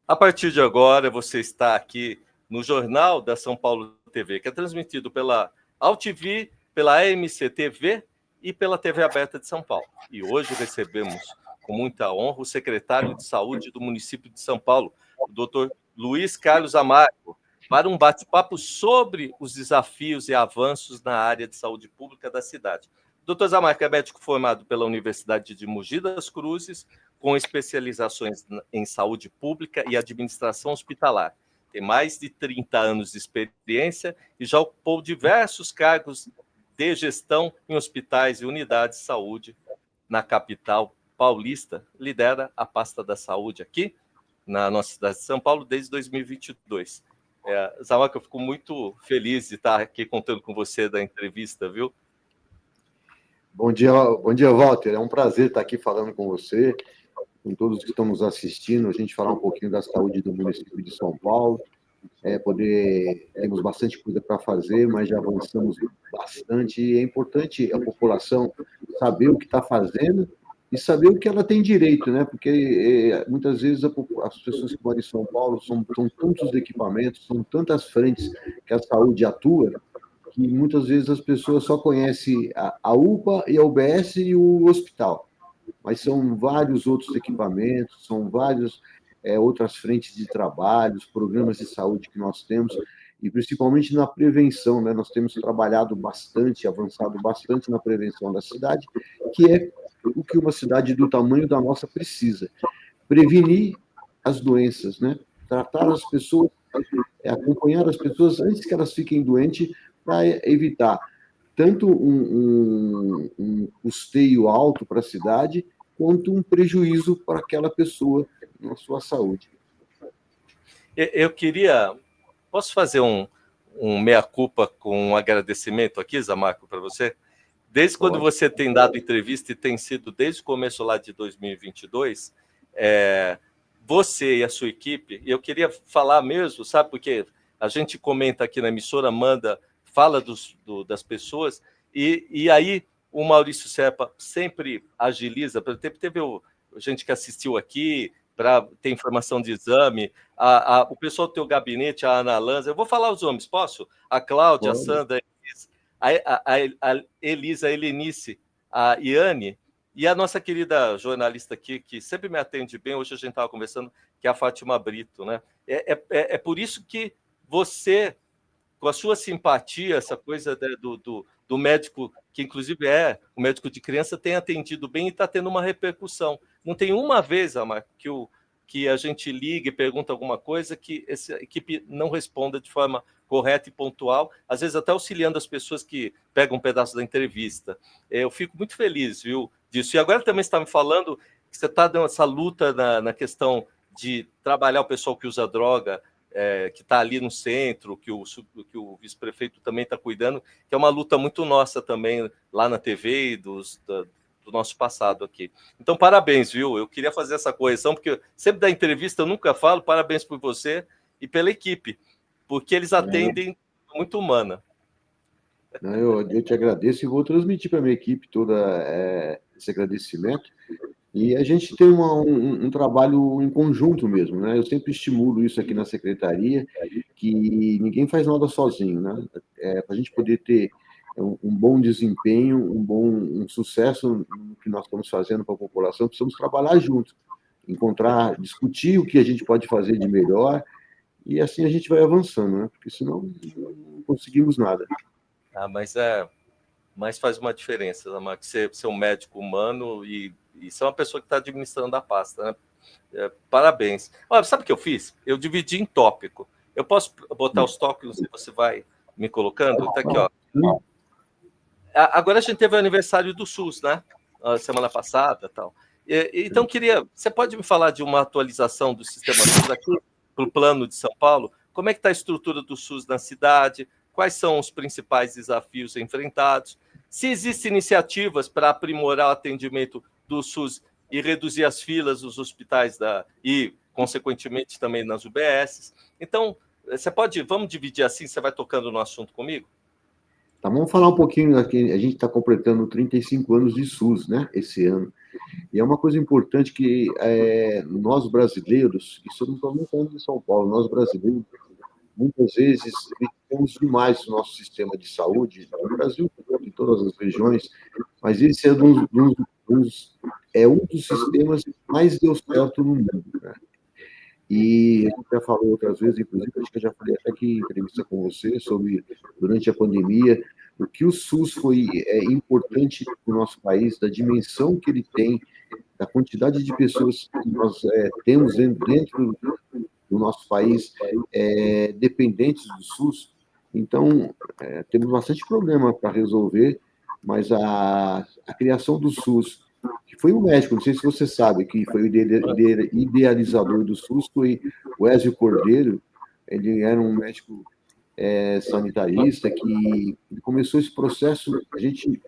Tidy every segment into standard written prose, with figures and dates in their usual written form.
A partir de agora, você está aqui no Jornal da São Paulo TV, que é transmitido pela AltV, pela AMC TV e pela TV Aberta de São Paulo. E hoje recebemos com muita honra o secretário de Saúde do município de São Paulo, o doutor Luiz Carlos Amargo, para um bate-papo sobre os desafios e avanços na área de saúde pública da cidade. O doutor Zamarco é médico formado pela Universidade de Mogi das Cruzes, com especializações em saúde pública e administração hospitalar. Tem mais de 30 anos de experiência e já ocupou diversos cargos de gestão em hospitais e unidades de saúde na capital paulista. Lidera a pasta da saúde aqui na nossa cidade de São Paulo desde 2022. Zamarco, eu fico muito feliz de estar aqui contando com você da entrevista, viu? Bom dia, Walter. É um prazer estar aqui falando com você, com todos que estão nos assistindo, a gente falar um pouquinho da saúde do município de São Paulo. Temos bastante coisa para fazer, mas já avançamos bastante. E é importante a população saber o que está fazendo e saber o que ela tem direito, né? Porque muitas vezes as pessoas que moram em São Paulo são tantos equipamentos, são tantas frentes que a saúde atua, que muitas vezes as pessoas só conhecem a UPA e a UBS e o hospital, mas são vários outros equipamentos, são várias outras frentes de trabalho, programas de saúde que nós temos, e principalmente na prevenção, né? Nós temos trabalhado bastante, avançado bastante na prevenção da cidade, que é o que uma cidade do tamanho da nossa precisa. Prevenir as doenças, né? Tratar as pessoas, acompanhar as pessoas antes que elas fiquem doentes, para evitar tanto um custeio alto para a cidade, quanto um prejuízo para aquela pessoa na sua saúde. Eu queria... Posso fazer um meia-culpa com um agradecimento aqui, Zamarco, para você? Desde quando você tem dado entrevista, e tem sido desde o começo lá de 2022, você e a sua equipe, eu queria falar mesmo, sabe, porque a gente comenta aqui na emissora, fala das pessoas, e aí o Maurício Serpa sempre agiliza. Teve gente que assistiu aqui para ter informação de exame, o pessoal do teu gabinete, a Ana Lanza, eu vou falar os nomes, posso? A Cláudia, a Sandra, a Elisa, a Helenice, a Iane, e a nossa querida jornalista aqui, que sempre me atende bem, hoje a gente estava conversando, que é a Fátima Brito, né? É por isso que você, com a sua simpatia, essa coisa do médico, que inclusive é o médico de criança, tem atendido bem e está tendo uma repercussão. Não tem uma vez, Amar, que a gente liga e pergunta alguma coisa que essa equipe não responda de forma correta e pontual, às vezes até auxiliando as pessoas que pegam um pedaço da entrevista. Eu fico muito feliz, viu, disso. E agora também você está me falando que você está dando essa luta na questão de trabalhar o pessoal que usa droga, que está ali no centro, que o vice-prefeito também está cuidando, que é uma luta muito nossa também lá na TV e do nosso passado aqui. Então, parabéns, viu? Eu queria fazer essa correção, porque sempre da entrevista eu nunca falo, parabéns por você e pela equipe, porque eles atendem muito humana. Eu te agradeço e vou transmitir para a minha equipe todo esse agradecimento. E a gente tem um trabalho em conjunto mesmo, né? Eu sempre estimulo isso aqui na secretaria, que ninguém faz nada sozinho, né? Para a gente poder ter um bom desempenho, um sucesso no que nós estamos fazendo para a população, precisamos trabalhar juntos, discutir o que a gente pode fazer de melhor, e assim a gente vai avançando, né? Porque senão não conseguimos nada. Mas faz uma diferença, Zamar, que ser um médico humano e ser uma pessoa que está administrando a pasta, né? Parabéns. Olha, sabe o que eu fiz? Eu dividi em tópico. Eu posso botar os tópicos e você vai me colocando? Está aqui, ó. Agora a gente teve o aniversário do SUS, né? Semana passada, tal. Então você pode me falar de uma atualização do sistema SUS aqui para o plano de São Paulo? Como é que está a estrutura do SUS na cidade? Quais são os principais desafios enfrentados? Se existem iniciativas para aprimorar o atendimento do SUS e reduzir as filas nos hospitais e, consequentemente, também nas UBSs. Então, vamos dividir assim, você vai tocando no assunto comigo? Tá, vamos falar um pouquinho aqui. A gente está completando 35 anos de SUS, né, esse ano. E é uma coisa importante que nós brasileiros, isso eu não estou nem falando de São Paulo, nós brasileiros, muitas vezes, criticamos demais o nosso sistema de saúde, no Brasil, em todas as regiões, mas esse é um dos sistemas que mais deu certo no mundo, né? E a gente já falou outras vezes, inclusive, acho que eu já falei até aqui em entrevista com você, sobre, durante a pandemia, o que o SUS foi importante para o nosso país, da dimensão que ele tem, da quantidade de pessoas que nós temos dentro do nosso país dependentes do SUS. Então, temos bastante problema para resolver, mas a criação do SUS, que foi um médico, não sei se você sabe, que foi o idealizador do SUS, foi o Ézio Cordeiro. Ele era um médico sanitarista que começou esse processo. A gente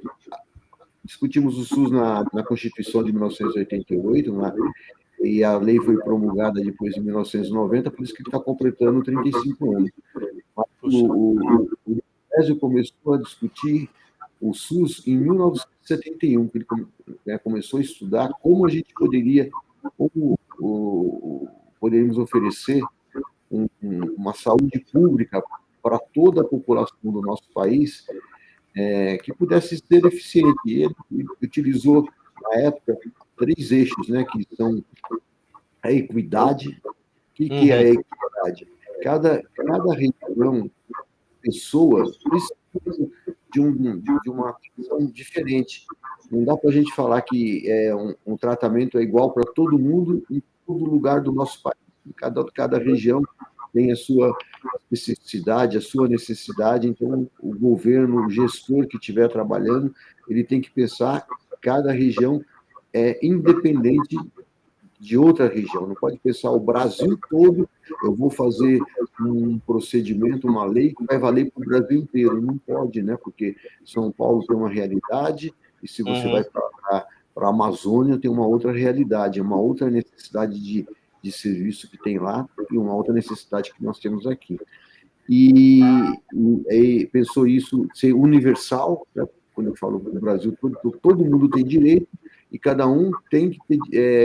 discutimos o SUS na Constituição de 1988, e a lei foi promulgada depois em 1990, por isso que ele está completando 35 anos. Mas oÉsio começou a discutir o SUS em 1971, que ele começou a estudar como a gente poderíamos oferecer uma saúde pública para toda a população do nosso país, que pudesse ser eficiente. E ele utilizou, na época, 3 eixos, né, que são a equidade. O que é a equidade? Cada região, pessoa, precisa de uma atenção diferente. Não dá para a gente falar que um tratamento é igual para todo mundo em todo lugar do nosso país. Cada região tem a sua especificidade, a sua necessidade. Então, o governo, o gestor que estiver trabalhando, ele tem que pensar que cada região é independente de outra região. Não pode pensar o Brasil todo, eu vou fazer um procedimento, uma lei que vai valer para o Brasil inteiro. Não pode, né? Porque São Paulo tem uma realidade, e se você vai para a Amazônia, tem uma outra realidade, uma outra necessidade de serviço que tem lá e uma outra necessidade que nós temos aqui. E pensou isso ser universal, né? Quando eu falo do Brasil, todo mundo tem direito, e cada um tem que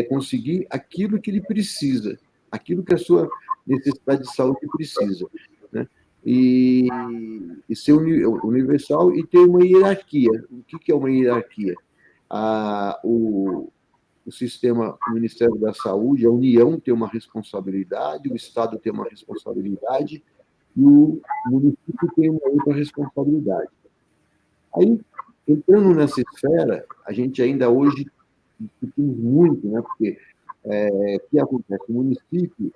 conseguir aquilo que ele precisa, aquilo que a sua necessidade de saúde precisa, né? E ser universal e ter uma hierarquia. O que é uma hierarquia? O sistema, o Ministério da Saúde, a União tem uma responsabilidade, o Estado tem uma responsabilidade e o município tem uma outra responsabilidade. Aí, entrando nessa esfera, a gente ainda hoje discutimos muito, né? Porque o que acontece? O município,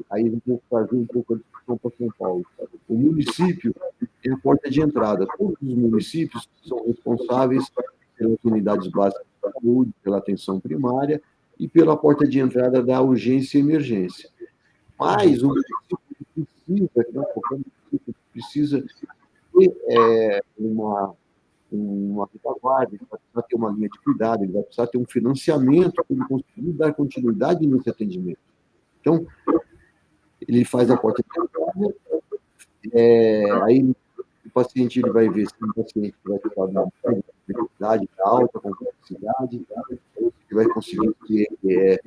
aí eu vou fazer um pouco a discussão para São Paulo. O município é a porta de entrada. Todos os municípios são responsáveis pelas unidades básicas de saúde, pela atenção primária e pela porta de entrada da urgência e emergência. Mas o município precisa ter uma retaguarda, ele vai precisar ter uma linha de cuidado, ele vai precisar ter um financiamento para ele conseguir dar continuidade nesse atendimento. Então, ele faz a porta de entrada, aí o paciente ele vai ver se o paciente vai precisar de uma complexidade, alta complexidade, ele vai conseguir ter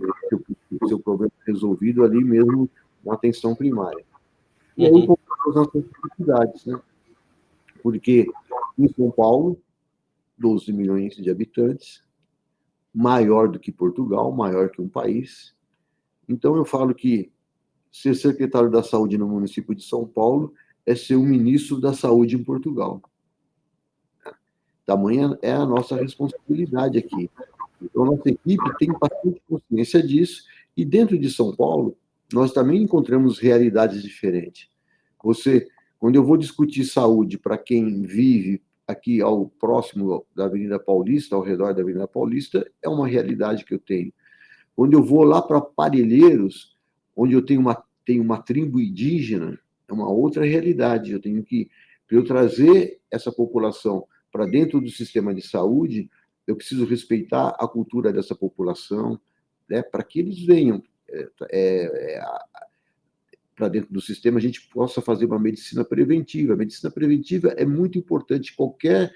o seu problema resolvido ali mesmo na atenção primária. E aí, com as nossas dificuldades, né? Porque em São Paulo, 12 milhões de habitantes, maior do que Portugal, maior que um país. Então, eu falo que ser secretário da Saúde no município de São Paulo é ser o ministro da Saúde em Portugal. Tamanha é a nossa responsabilidade aqui. Então, a nossa equipe tem bastante consciência disso, e dentro de São Paulo, nós também encontramos realidades diferentes. Quando eu vou discutir saúde para quem vive aqui ao próximo da Avenida Paulista, ao redor da Avenida Paulista, é uma realidade que eu tenho. Quando eu vou lá para Parelheiros, onde eu tenho uma tribo indígena, é uma outra realidade. Para eu trazer essa população para dentro do sistema de saúde, eu preciso respeitar a cultura dessa população, né, para que eles venham para dentro do sistema, a gente possa fazer uma medicina preventiva. A medicina preventiva é muito importante. Qualquer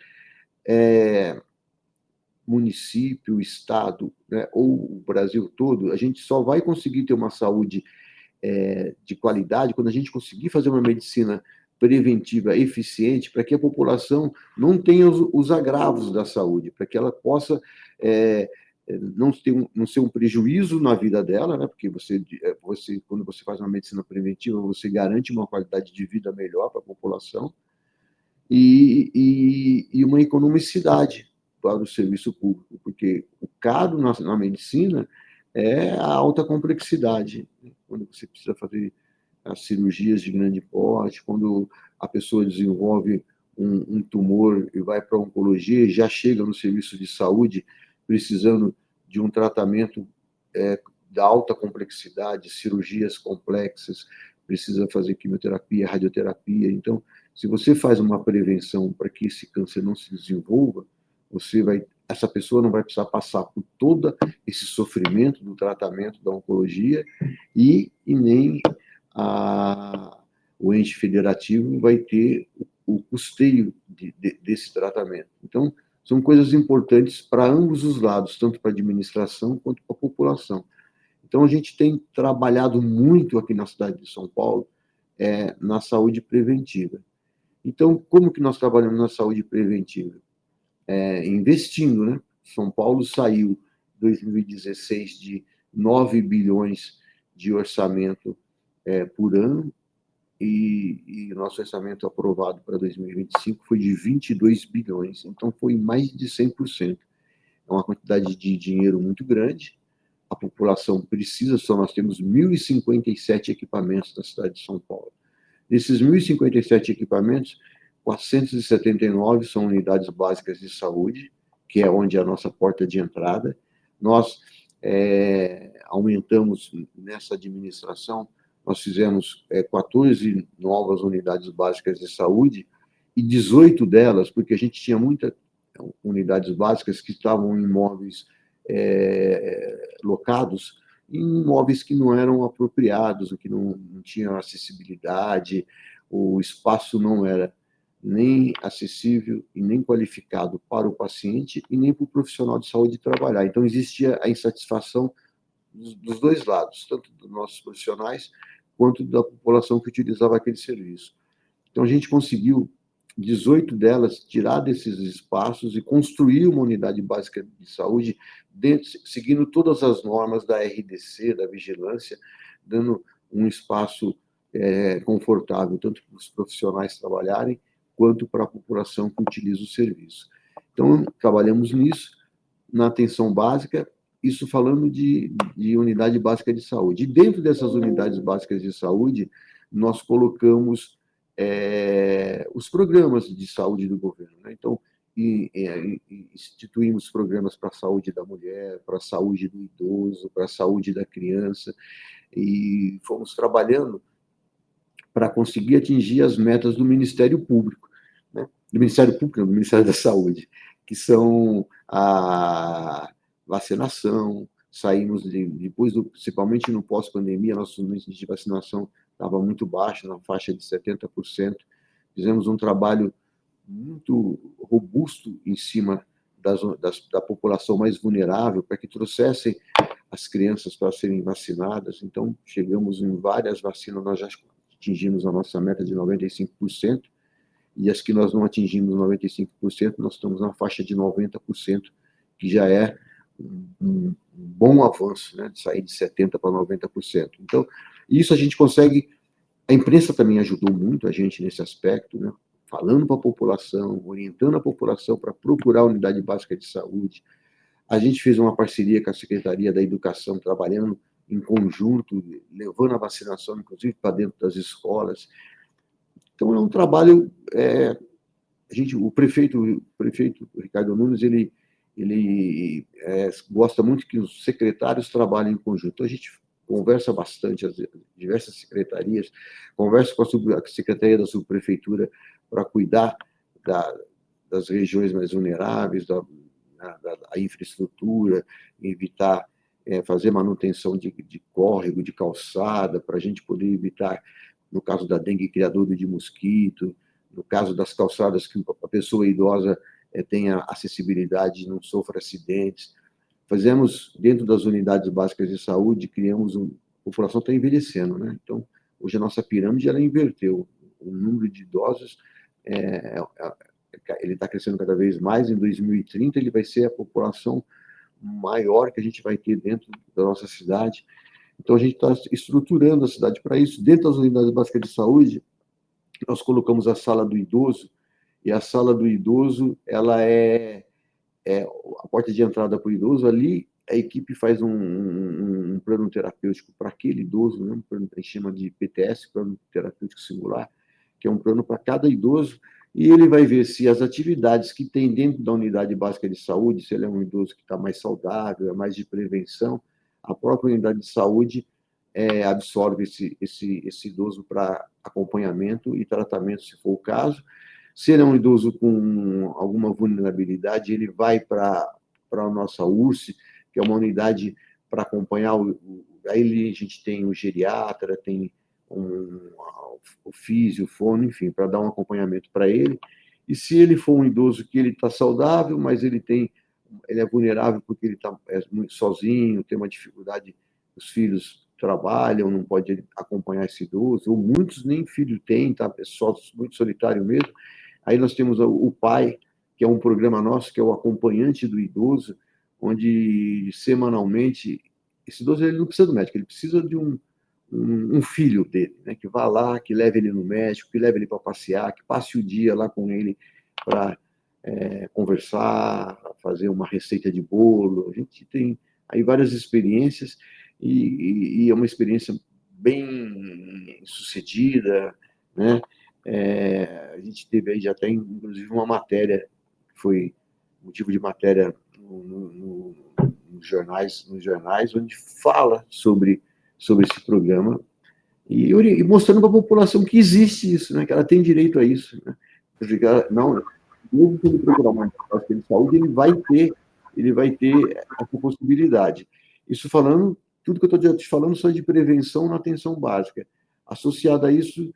município, estado, né, ou o Brasil todo, a gente só vai conseguir ter uma saúde de qualidade quando a gente conseguir fazer uma medicina preventiva eficiente para que a população não tenha os agravos da saúde, para que ela possa não ser um prejuízo na vida dela, né? Porque quando você faz uma medicina preventiva, você garante uma qualidade de vida melhor para a população e uma economicidade para o serviço público, porque o caro na medicina é a alta complexidade, quando você precisa fazer as cirurgias de grande porte, quando a pessoa desenvolve um tumor e vai para a oncologia e já chega no serviço de saúde precisando de um tratamento da alta complexidade, cirurgias complexas, precisa fazer quimioterapia, radioterapia. Então, se você faz uma prevenção para que esse câncer não se desenvolva, essa pessoa não vai precisar passar por todo esse sofrimento do tratamento da oncologia e nem o ente federativo vai ter o custeio desse tratamento. Então, são coisas importantes para ambos os lados, tanto para a administração quanto para a população. Então, a gente tem trabalhado muito aqui na cidade de São Paulo na saúde preventiva. Então, como que nós trabalhamos na saúde preventiva? Investindo, né? São Paulo saiu, em 2016, de 9 bilhões de orçamento por ano, e nosso orçamento aprovado para 2025 foi de 22 bilhões, então foi mais de 100%. É uma quantidade de dinheiro muito grande, a população precisa, nós temos 1.057 equipamentos na cidade de São Paulo. Desses 1.057 equipamentos, 479 são unidades básicas de saúde, que é onde é a nossa porta de entrada. Nós aumentamos nessa administração, nós fizemos 14 novas unidades básicas de saúde, e 18 delas, porque a gente tinha muitas unidades básicas que estavam em imóveis locados, em imóveis que não eram apropriados, que não tinham acessibilidade, o espaço não era nem acessível e nem qualificado para o paciente e nem para o profissional de saúde trabalhar. Então, existia a insatisfação dos dois lados, tanto dos nossos profissionais quanto da população que utilizava aquele serviço. Então, a gente conseguiu 18 delas tirar desses espaços e construir uma unidade básica de saúde seguindo todas as normas da RDC, da vigilância, dando um espaço confortável, tanto para os profissionais trabalharem, quanto para a população que utiliza o serviço. Então, trabalhamos nisso, na atenção básica, isso falando de unidade básica de saúde. E dentro dessas unidades básicas de saúde, nós colocamos os programas de saúde do governo, né? Então, instituímos programas para a saúde da mulher, para a saúde do idoso, para a saúde da criança, e fomos trabalhando para conseguir atingir as metas do Ministério Público, né? Do Ministério Público, não, do Ministério da Saúde, que são a vacinação. Saímos depois, principalmente no pós-pandemia, nosso índice de vacinação estava muito baixo, na faixa de 70%. Fizemos um trabalho muito robusto em cima da população mais vulnerável, para que trouxessem as crianças para serem vacinadas. Então, chegamos em várias vacinas, nós já atingimos a nossa meta de 95%, e as que nós não atingimos 95%, nós estamos na faixa de 90%, que já é um bom avanço, né, de sair de 70% para 90%. Então, isso a gente consegue. A imprensa também ajudou muito a gente nesse aspecto, né, falando para a população, orientando a população para procurar a unidade básica de saúde. A gente fez uma parceria com a Secretaria da Educação, trabalhando em conjunto, levando a vacinação, inclusive, para dentro das escolas. Então, é um trabalho. O prefeito Ricardo Nunes, ele gosta muito que os secretários trabalhem em conjunto. Então, a gente conversa bastante, as diversas secretarias, conversa com a Secretaria da Subprefeitura para cuidar das regiões mais vulneráveis, da infraestrutura, evitar fazer manutenção de córrego, de calçada, para a gente poder evitar, no caso da dengue, criadouro de mosquito, no caso das calçadas, que a pessoa idosa tenha acessibilidade, não sofra acidentes. Fazemos, dentro das unidades básicas de saúde, criamos a população está envelhecendo, né? Então, hoje a nossa pirâmide, ela inverteu. O número de idosos, ele está crescendo cada vez mais. Em 2030, ele vai ser a população maior que a gente vai ter dentro da nossa cidade. Então, a gente está estruturando a cidade para isso. Dentro das unidades básicas de saúde, nós colocamos a sala do idoso, e a sala do idoso, ela é a porta de entrada para o idoso. Ali, a equipe faz um plano terapêutico para aquele idoso, né? Um plano que a gente chama de PTS, Plano Terapêutico Singular, que é um plano para cada idoso, e ele vai ver se as atividades que tem dentro da unidade básica de saúde, se ele é um idoso que está mais saudável, é mais de prevenção, a própria unidade de saúde absorve esse idoso para acompanhamento e tratamento, se for o caso. Se ele é um idoso com alguma vulnerabilidade, ele vai para a nossa URSS, que é uma unidade para acompanhar. Aí a gente tem o geriatra, tem o físio, o fono, enfim, para dar um acompanhamento para ele. E se ele for um idoso que ele está saudável, mas ele é vulnerável porque ele está muito sozinho, tem uma dificuldade, os filhos trabalham, não pode acompanhar esse idoso, ou muitos nem filho têm, tá? É só muito solitário mesmo. Aí nós temos o PAI, que é um programa nosso, que é o acompanhante do idoso, onde semanalmente, esse idoso ele não precisa do médico, ele precisa de um filho dele, né, que vá lá, que leve ele no médico, que leve ele para passear, que passe o dia lá com ele para conversar, fazer uma receita de bolo. A gente tem aí várias experiências, e é uma experiência bem sucedida, né? A gente teve aí já até, inclusive, uma matéria, que foi motivo de matéria nos jornais, onde fala sobre esse programa, e mostrando para a população que existe isso, né, que ela tem direito a isso, né? Não, mesmo que ele procurar uma unidade de saúde, ele vai ter essa possibilidade. Isso falando, tudo que eu estou te falando só de prevenção na atenção básica. Associado a isso,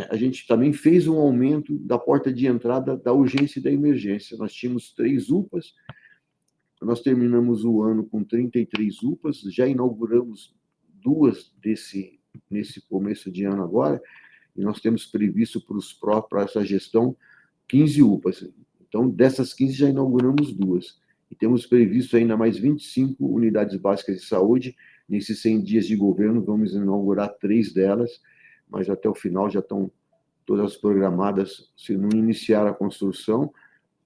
a gente também fez um aumento da porta de entrada da urgência e da emergência. Nós tínhamos 3 UPAs, nós terminamos o ano com 33 UPAs, já inauguramos 2 nesse começo de ano agora, e nós temos previsto para essa gestão 15 UPAs. Então, dessas 15, já inauguramos 2. E temos previsto ainda mais 25 unidades básicas de saúde. Nesses 100 dias de governo, vamos inaugurar 3 delas, mas até o final já estão todas programadas. Se não iniciar a construção,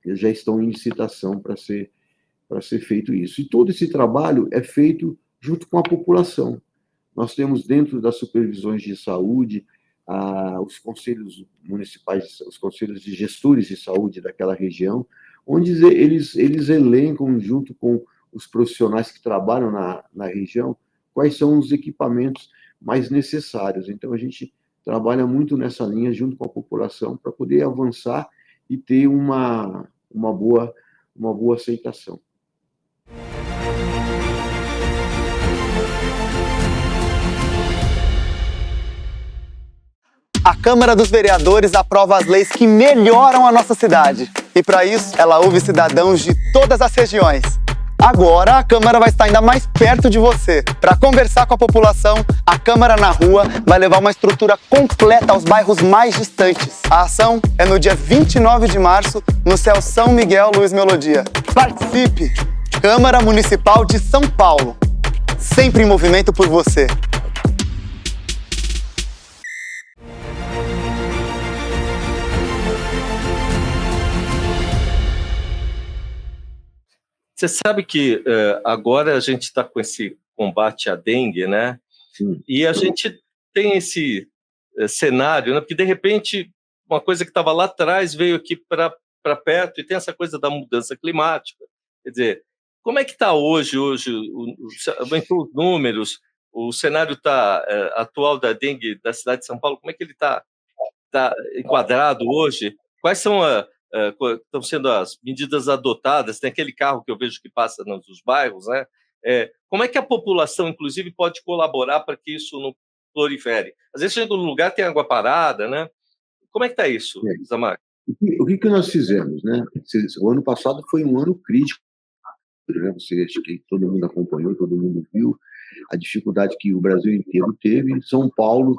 já estão em licitação para ser feito isso. E todo esse trabalho é feito junto com a população. Nós temos, dentro das supervisões de saúde, os conselhos municipais, os conselhos de gestores de saúde daquela região, onde eles elencam, junto com os profissionais que trabalham na região, quais são os equipamentos mais necessários. Então, a gente trabalha muito nessa linha, junto com a população, para poder avançar e ter uma boa aceitação. A Câmara dos Vereadores aprova as leis que melhoram a nossa cidade. E para isso, ela ouve cidadãos de todas as regiões. Agora, a Câmara vai estar ainda mais perto de você. Para conversar com a população, a Câmara na Rua vai levar uma estrutura completa aos bairros mais distantes. A ação é no dia 29 de março, no Céu São Miguel Luiz Melodia. Participe! Câmara Municipal de São Paulo. Sempre em movimento por você. Você sabe que agora a gente está com esse combate à dengue, né? Sim. E a gente tem esse cenário, né? Porque, de repente, uma coisa que estava lá atrás veio aqui para perto, e tem essa coisa da mudança climática. Quer dizer, como é que está hoje aumentou os números, o cenário atual da dengue da cidade de São Paulo, como é que ele está enquadrado hoje? Quais são estão sendo as medidas adotadas? Tem aquele carro que eu vejo que passa nos bairros, né? Como é que a população, inclusive, pode colaborar para que isso não prolifere? Às vezes chega num lugar, tem água parada, né? Como é que está isso, Isamar? O que nós fizemos, né? O ano passado foi um ano crítico, né? Acho que todo mundo acompanhou, todo mundo viu a dificuldade que o Brasil inteiro teve. Em São Paulo,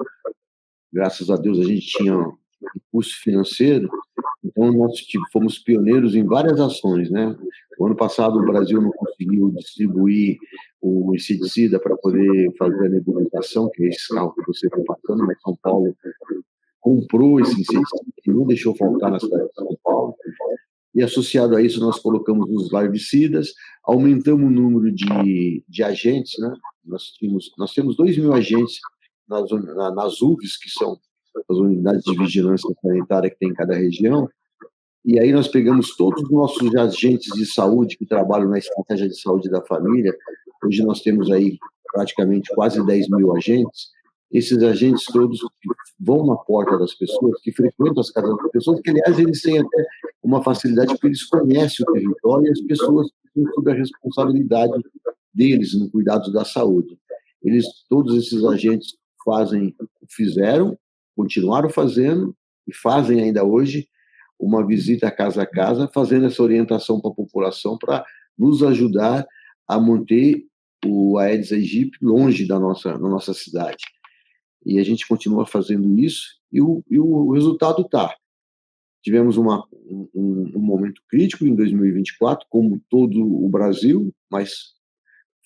graças a Deus, a gente tinha recurso financeiro, então nós fomos pioneiros em várias ações, né? O ano passado o Brasil não conseguiu distribuir o inseticida para poder fazer a nebulização, que é esse carro que você está passando, mas São Paulo comprou esse inseticida e não deixou faltar na cidade de São Paulo. E associado a isso nós colocamos os larvicidas, aumentamos o número de agentes, né? Nós temos 2.000 agentes nas UVs, que são as unidades de vigilância sanitária que tem em cada região, e aí nós pegamos todos os nossos agentes de saúde que trabalham na estratégia de saúde da família. Hoje nós temos aí praticamente quase 10.000 agentes. Esses agentes todos vão na porta das pessoas, que frequentam as casas das pessoas, que, aliás, eles têm até uma facilidade porque eles conhecem o território e as pessoas estão sob a responsabilidade deles no cuidado da saúde. Todos esses agentes fizeram, continuaram fazendo e fazem ainda hoje uma visita casa a casa, fazendo essa orientação para a população para nos ajudar a manter o Aedes aegypti longe da nossa cidade. E a gente continua fazendo isso e o resultado está. Tivemos um momento crítico em 2024, como todo o Brasil, mas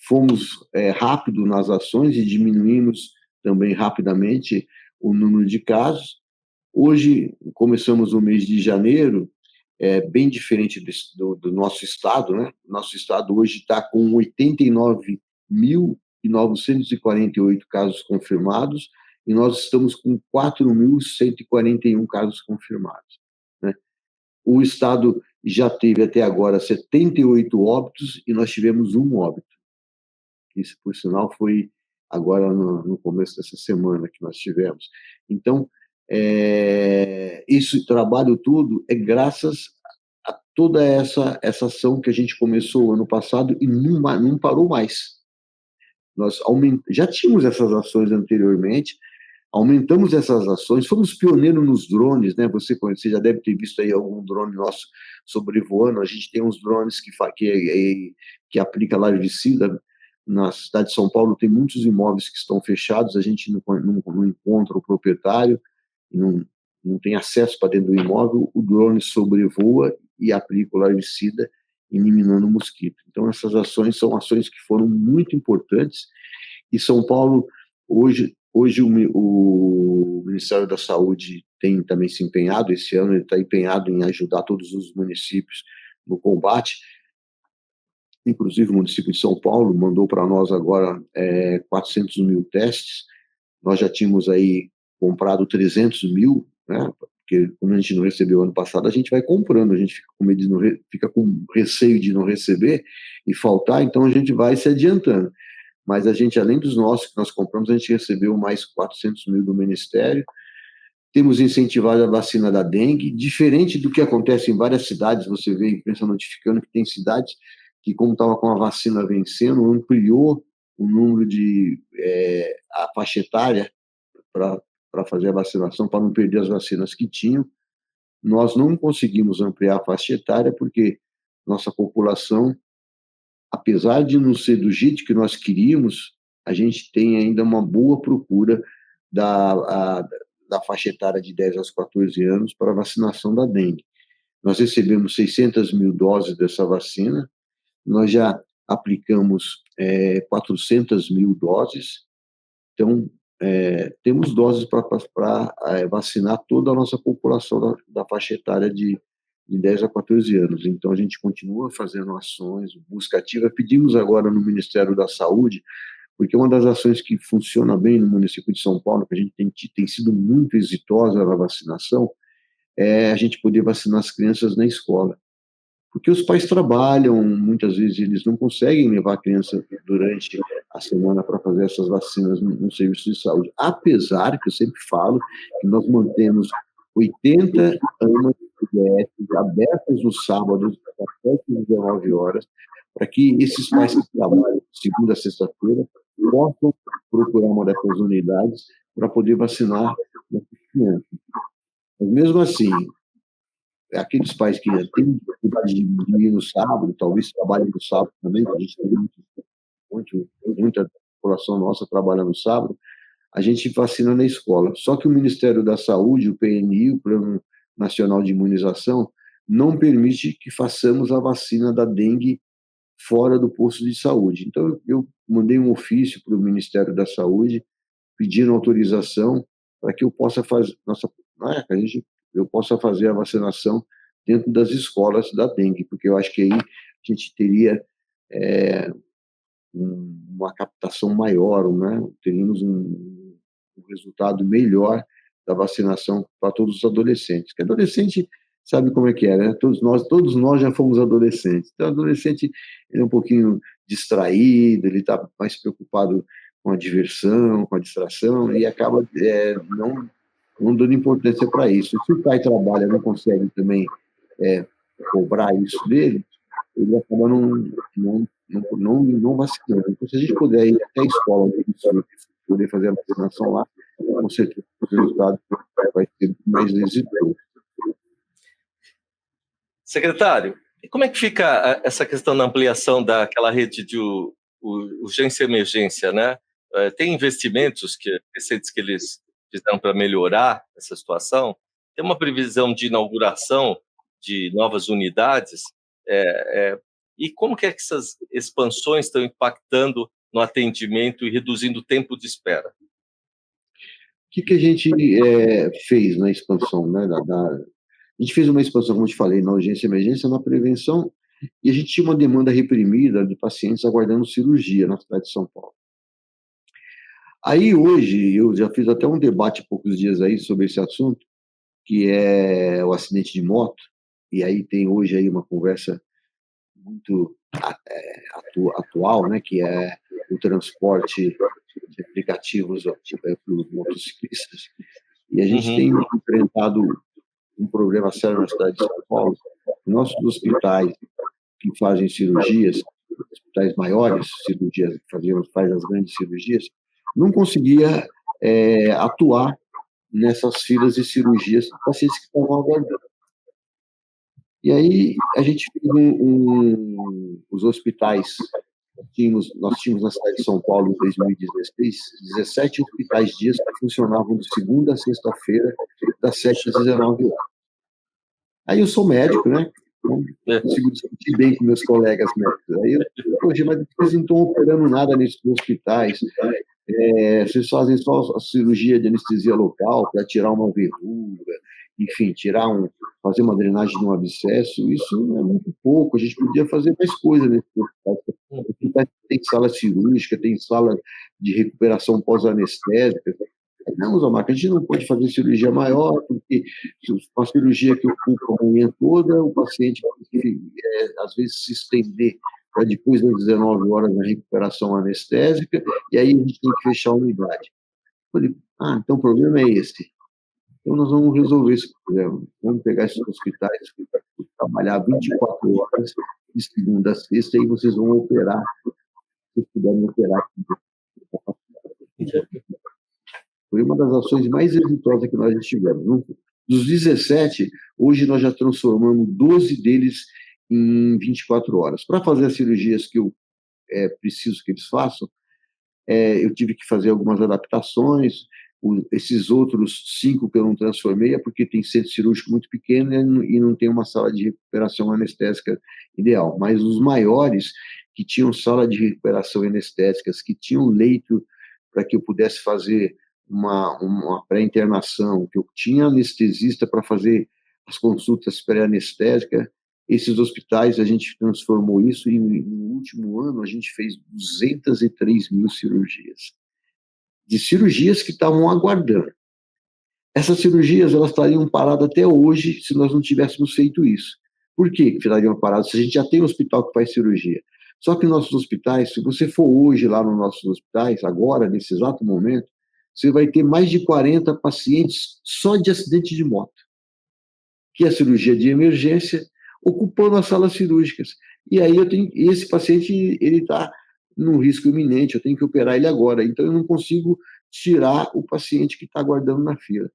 fomos rápido nas ações e diminuímos também rapidamente o número de casos. Hoje, começamos o mês de janeiro, bem diferente do nosso estado, né? Nosso estado hoje está com 89.948 casos confirmados e nós estamos com 4.141 casos confirmados, né? O estado já teve até agora 78 óbitos e nós tivemos um óbito. Isso, por sinal, foi agora no começo dessa semana que nós tivemos. Então, esse trabalho tudo é graças a toda essa ação que a gente começou ano passado e não parou mais. Nós já tínhamos essas ações anteriormente, aumentamos essas ações, fomos pioneiros nos drones, né? Você já deve ter visto aí algum drone nosso sobrevoando. A gente tem uns drones que aplica larvicida. Na cidade de São Paulo tem muitos imóveis que estão fechados, a gente não encontra o proprietário, não tem acesso para dentro do imóvel, o drone sobrevoa e aplica o larvicida, eliminando o mosquito. Então, essas ações são ações que foram muito importantes, e São Paulo, hoje o Ministério da Saúde tem também se empenhado, esse ano ele está empenhado em ajudar todos os municípios no combate, inclusive o município de São Paulo mandou para nós agora 400 mil testes, nós já tínhamos aí comprado 300 mil, né? Porque como a gente não recebeu ano passado, a gente vai comprando, a gente fica com receio de não receber e faltar, então a gente vai se adiantando. Mas a gente, além dos nossos que nós compramos, a gente recebeu mais 400 mil do Ministério. Temos incentivado a vacina da dengue, diferente do que acontece em várias cidades, você vê a imprensa notificando que tem cidades que, como estava com a vacina vencendo, ampliou o número a faixa etária para fazer a vacinação, para não perder as vacinas que tinham. Nós não conseguimos ampliar a faixa etária porque nossa população, apesar de não ser do jeito que nós queríamos, a gente tem ainda uma boa procura da faixa etária de 10 aos 14 anos para a vacinação da dengue. Nós recebemos 600 mil doses dessa vacina, nós já aplicamos 400 mil doses, então temos doses para vacinar toda a nossa população da faixa etária de 10 a 14 anos. Então, a gente continua fazendo ações, busca ativa. Pedimos agora no Ministério da Saúde, porque uma das ações que funciona bem no município de São Paulo, que a gente tem sido muito exitosa na vacinação, é a gente poder vacinar as crianças na escola. Porque os pais trabalham, muitas vezes eles não conseguem levar a criança durante a semana para fazer essas vacinas no serviço de saúde. Apesar que eu sempre falo que nós mantemos 80 amas UBS abertas nos sábados, às 19 horas, para que esses pais que trabalham de segunda a sexta-feira possam procurar uma dessas unidades para poder vacinar as crianças. Mas, mesmo assim, aqueles pais que têm dificuldade de ir no sábado, talvez trabalhem no sábado também, porque a gente tem muita população nossa trabalha no sábado, a gente vacina na escola. Só que o Ministério da Saúde, o PNI, o Plano Nacional de Imunização, não permite que façamos a vacina da dengue fora do posto de saúde. Então, eu mandei um ofício para o Ministério da Saúde, pedindo autorização para que eu possa fazer eu possa fazer a vacinação dentro das escolas da dengue, porque eu acho que aí a gente teria uma captação maior, né? Teríamos um resultado melhor da vacinação para todos os adolescentes. Porque adolescente sabe como é que é, né? Todos nós já fomos adolescentes. Então, o adolescente ele é um pouquinho distraído, ele está mais preocupado com a diversão, com a distração, e acaba não dando importância para isso. Se o pai trabalha, não consegue também cobrar isso dele, ele acaba não vacinando. Então, se a gente puder ir até a escola, poder fazer a vacinação lá, com certeza o resultado vai ser mais exitoso. Secretário, e como é que fica essa questão da ampliação daquela rede de urgência e emergência, né? Tem investimentos recentes que eles fizeram para melhorar essa situação? Tem uma previsão de inauguração de novas unidades? E como que essas expansões estão impactando no atendimento e reduzindo o tempo de espera? O que a gente fez na expansão, né? A gente fez uma expansão, como eu te falei, na urgência e emergência, na prevenção, e a gente tinha uma demanda reprimida de pacientes aguardando cirurgia na cidade de São Paulo. Aí, hoje, eu já fiz até um debate há poucos dias aí sobre esse assunto, que é o acidente de moto, e aí tem hoje aí uma conversa muito atual, né, que é o transporte de aplicativos para os motociclistas. E a gente tem enfrentado um problema sério na cidade de São Paulo. Nossos hospitais que fazem cirurgias, hospitais maiores, faz as grandes cirurgias, não conseguia atuar nessas filas de cirurgias de pacientes que estavam aguardando. E aí a gente fez os hospitais, nós tínhamos na cidade de São Paulo em 2016, 17 hospitais dias que funcionavam de segunda a sexta-feira, das 7 às 19 horas. Aí eu sou médico, né? Não consigo discutir bem com meus colegas médicos. Aí poxa, mas vocês não estão operando nada nesses hospitais. Vocês fazem só a cirurgia de anestesia local para tirar uma verruga, enfim, fazer uma drenagem de um abscesso. Isso é muito pouco. A gente podia fazer mais coisas nesses hospitais. Tem sala cirúrgica, tem sala de recuperação pós-anestésica. Não, Zomar, a gente não pode fazer cirurgia maior, porque uma cirurgia que ocupa a manhã toda, o paciente vai, às vezes, se estender para depois das 19 horas na recuperação anestésica, e aí a gente tem que fechar a unidade. Eu falei, então o problema é esse. Então nós vamos resolver esse problema. Vamos pegar esses hospitais, trabalhar 24 horas, de segunda a sexta, e vocês vão operar, se puderem operar. Foi uma das ações mais exitosas que nós já tivemos. Dos 17, hoje nós já transformamos 12 deles em 24 horas. Para fazer as cirurgias que eu preciso que eles façam, eu tive que fazer algumas adaptações. Esses outros 5 que eu não transformei é porque tem centro cirúrgico muito pequeno e não tem uma sala de recuperação anestésica ideal. Mas os maiores, que tinham sala de recuperação anestésicas, que tinham leito para que eu pudesse fazer uma pré-internação, que eu tinha anestesista para fazer as consultas pré-anestésicas, esses hospitais a gente transformou isso e no último ano a gente fez 203 mil cirurgias. De cirurgias que estavam aguardando. Essas cirurgias elas estariam paradas até hoje se nós não tivéssemos feito isso. Por que estariam paradas? Se a gente já tem um hospital que faz cirurgia. Só que nossos hospitais, se você for hoje lá nos nossos hospitais, agora, nesse exato momento, você vai ter mais de 40 pacientes só de acidente de moto. que é a cirurgia de emergência, ocupando as salas cirúrgicas. E aí esse paciente ele está num risco iminente, eu tenho que operar ele agora. Então eu não consigo tirar o paciente que está aguardando na fila.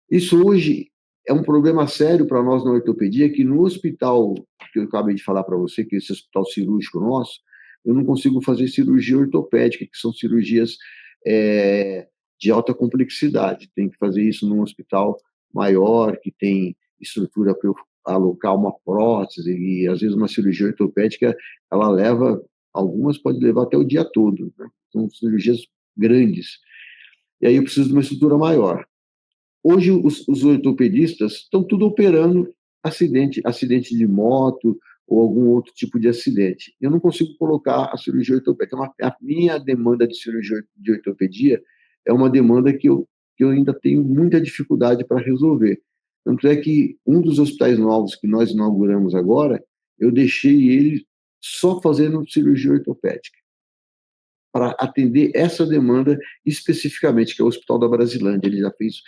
Isso hoje é um problema sério para nós na ortopedia, que no hospital que eu acabei de falar para você, que é esse hospital cirúrgico nosso, eu não consigo fazer cirurgia ortopédica, que são cirurgias de alta complexidade. Tem que fazer isso num hospital maior, que tem estrutura para alocar uma prótese, e às vezes uma cirurgia ortopédica, ela leva, algumas pode levar até o dia todo, né? São cirurgias grandes. E aí eu preciso de uma estrutura maior. Hoje, os ortopedistas estão tudo operando acidente de moto ou algum outro tipo de acidente. Eu não consigo colocar a cirurgia ortopédica. A minha demanda de cirurgia de ortopedia é uma demanda que eu ainda tenho muita dificuldade para resolver. Tanto é que um dos hospitais novos que nós inauguramos agora, eu deixei ele só fazendo cirurgia ortopédica, para atender essa demanda especificamente, que é o Hospital da Brasilândia. Ele já fez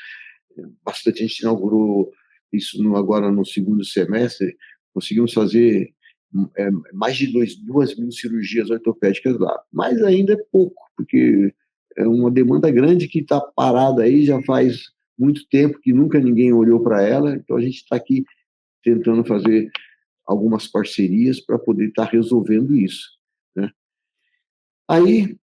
bastante, a gente inaugurou isso agora no segundo semestre, conseguimos fazer mais de 2.000 cirurgias ortopédicas lá, mas ainda é pouco, porque é uma demanda grande que está parada aí já faz muito tempo, que nunca ninguém olhou para ela, então a gente está aqui tentando fazer algumas parcerias para poder estar resolvendo isso, né? Aí,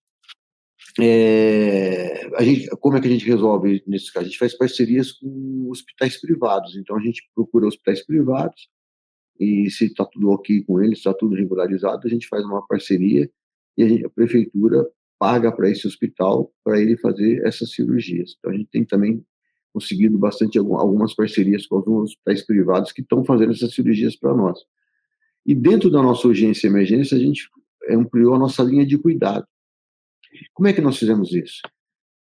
como é que a gente resolve nesse caso? A gente faz parcerias com hospitais privados, então a gente procura hospitais privados e se está tudo ok com eles, está tudo regularizado, a gente faz uma parceria e a prefeitura paga para esse hospital para ele fazer essas cirurgias. Então a gente tem também conseguido bastante algumas parcerias com alguns hospitais privados que estão fazendo essas cirurgias para nós. E dentro da nossa urgência e emergência, a gente ampliou a nossa linha de cuidado. Como é que nós fizemos isso?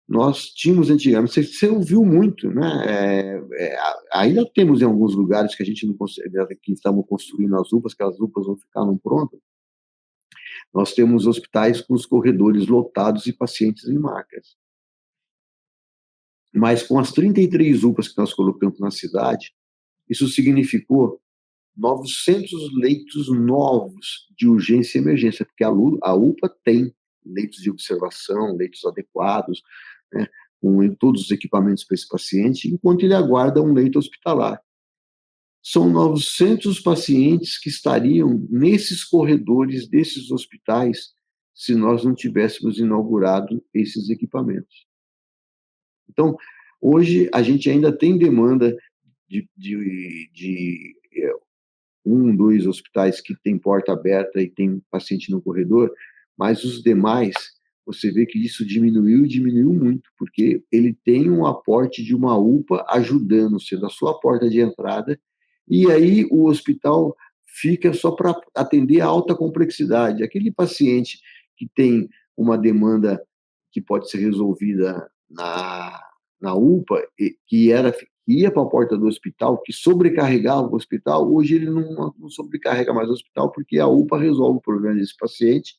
Nós tínhamos antigamente, você ouviu muito, né? Ainda temos em alguns lugares que a gente não considera, que estamos construindo as UPAs, que as UPAs não ficaram prontas. Nós temos hospitais com os corredores lotados e pacientes em macas. Mas com as 33 UPAs que nós colocamos na cidade, isso significou 900 leitos novos de urgência e emergência, porque a UPA tem leitos de observação, leitos adequados, né, com todos os equipamentos para esse paciente, enquanto ele aguarda um leito hospitalar. São 900 pacientes que estariam nesses corredores desses hospitais se nós não tivéssemos inaugurado esses equipamentos. Então, hoje, a gente ainda tem demanda de 2 hospitais que tem porta aberta e tem paciente no corredor, mas os demais, você vê que isso diminuiu muito, porque ele tem um aporte de uma UPA ajudando, sendo a sua porta de entrada, e aí o hospital fica só para atender a alta complexidade. Aquele paciente que tem uma demanda que pode ser resolvida na UPA, que ia para a porta do hospital, que sobrecarregava o hospital, hoje ele não sobrecarrega mais o hospital, porque a UPA resolve o problema desse paciente,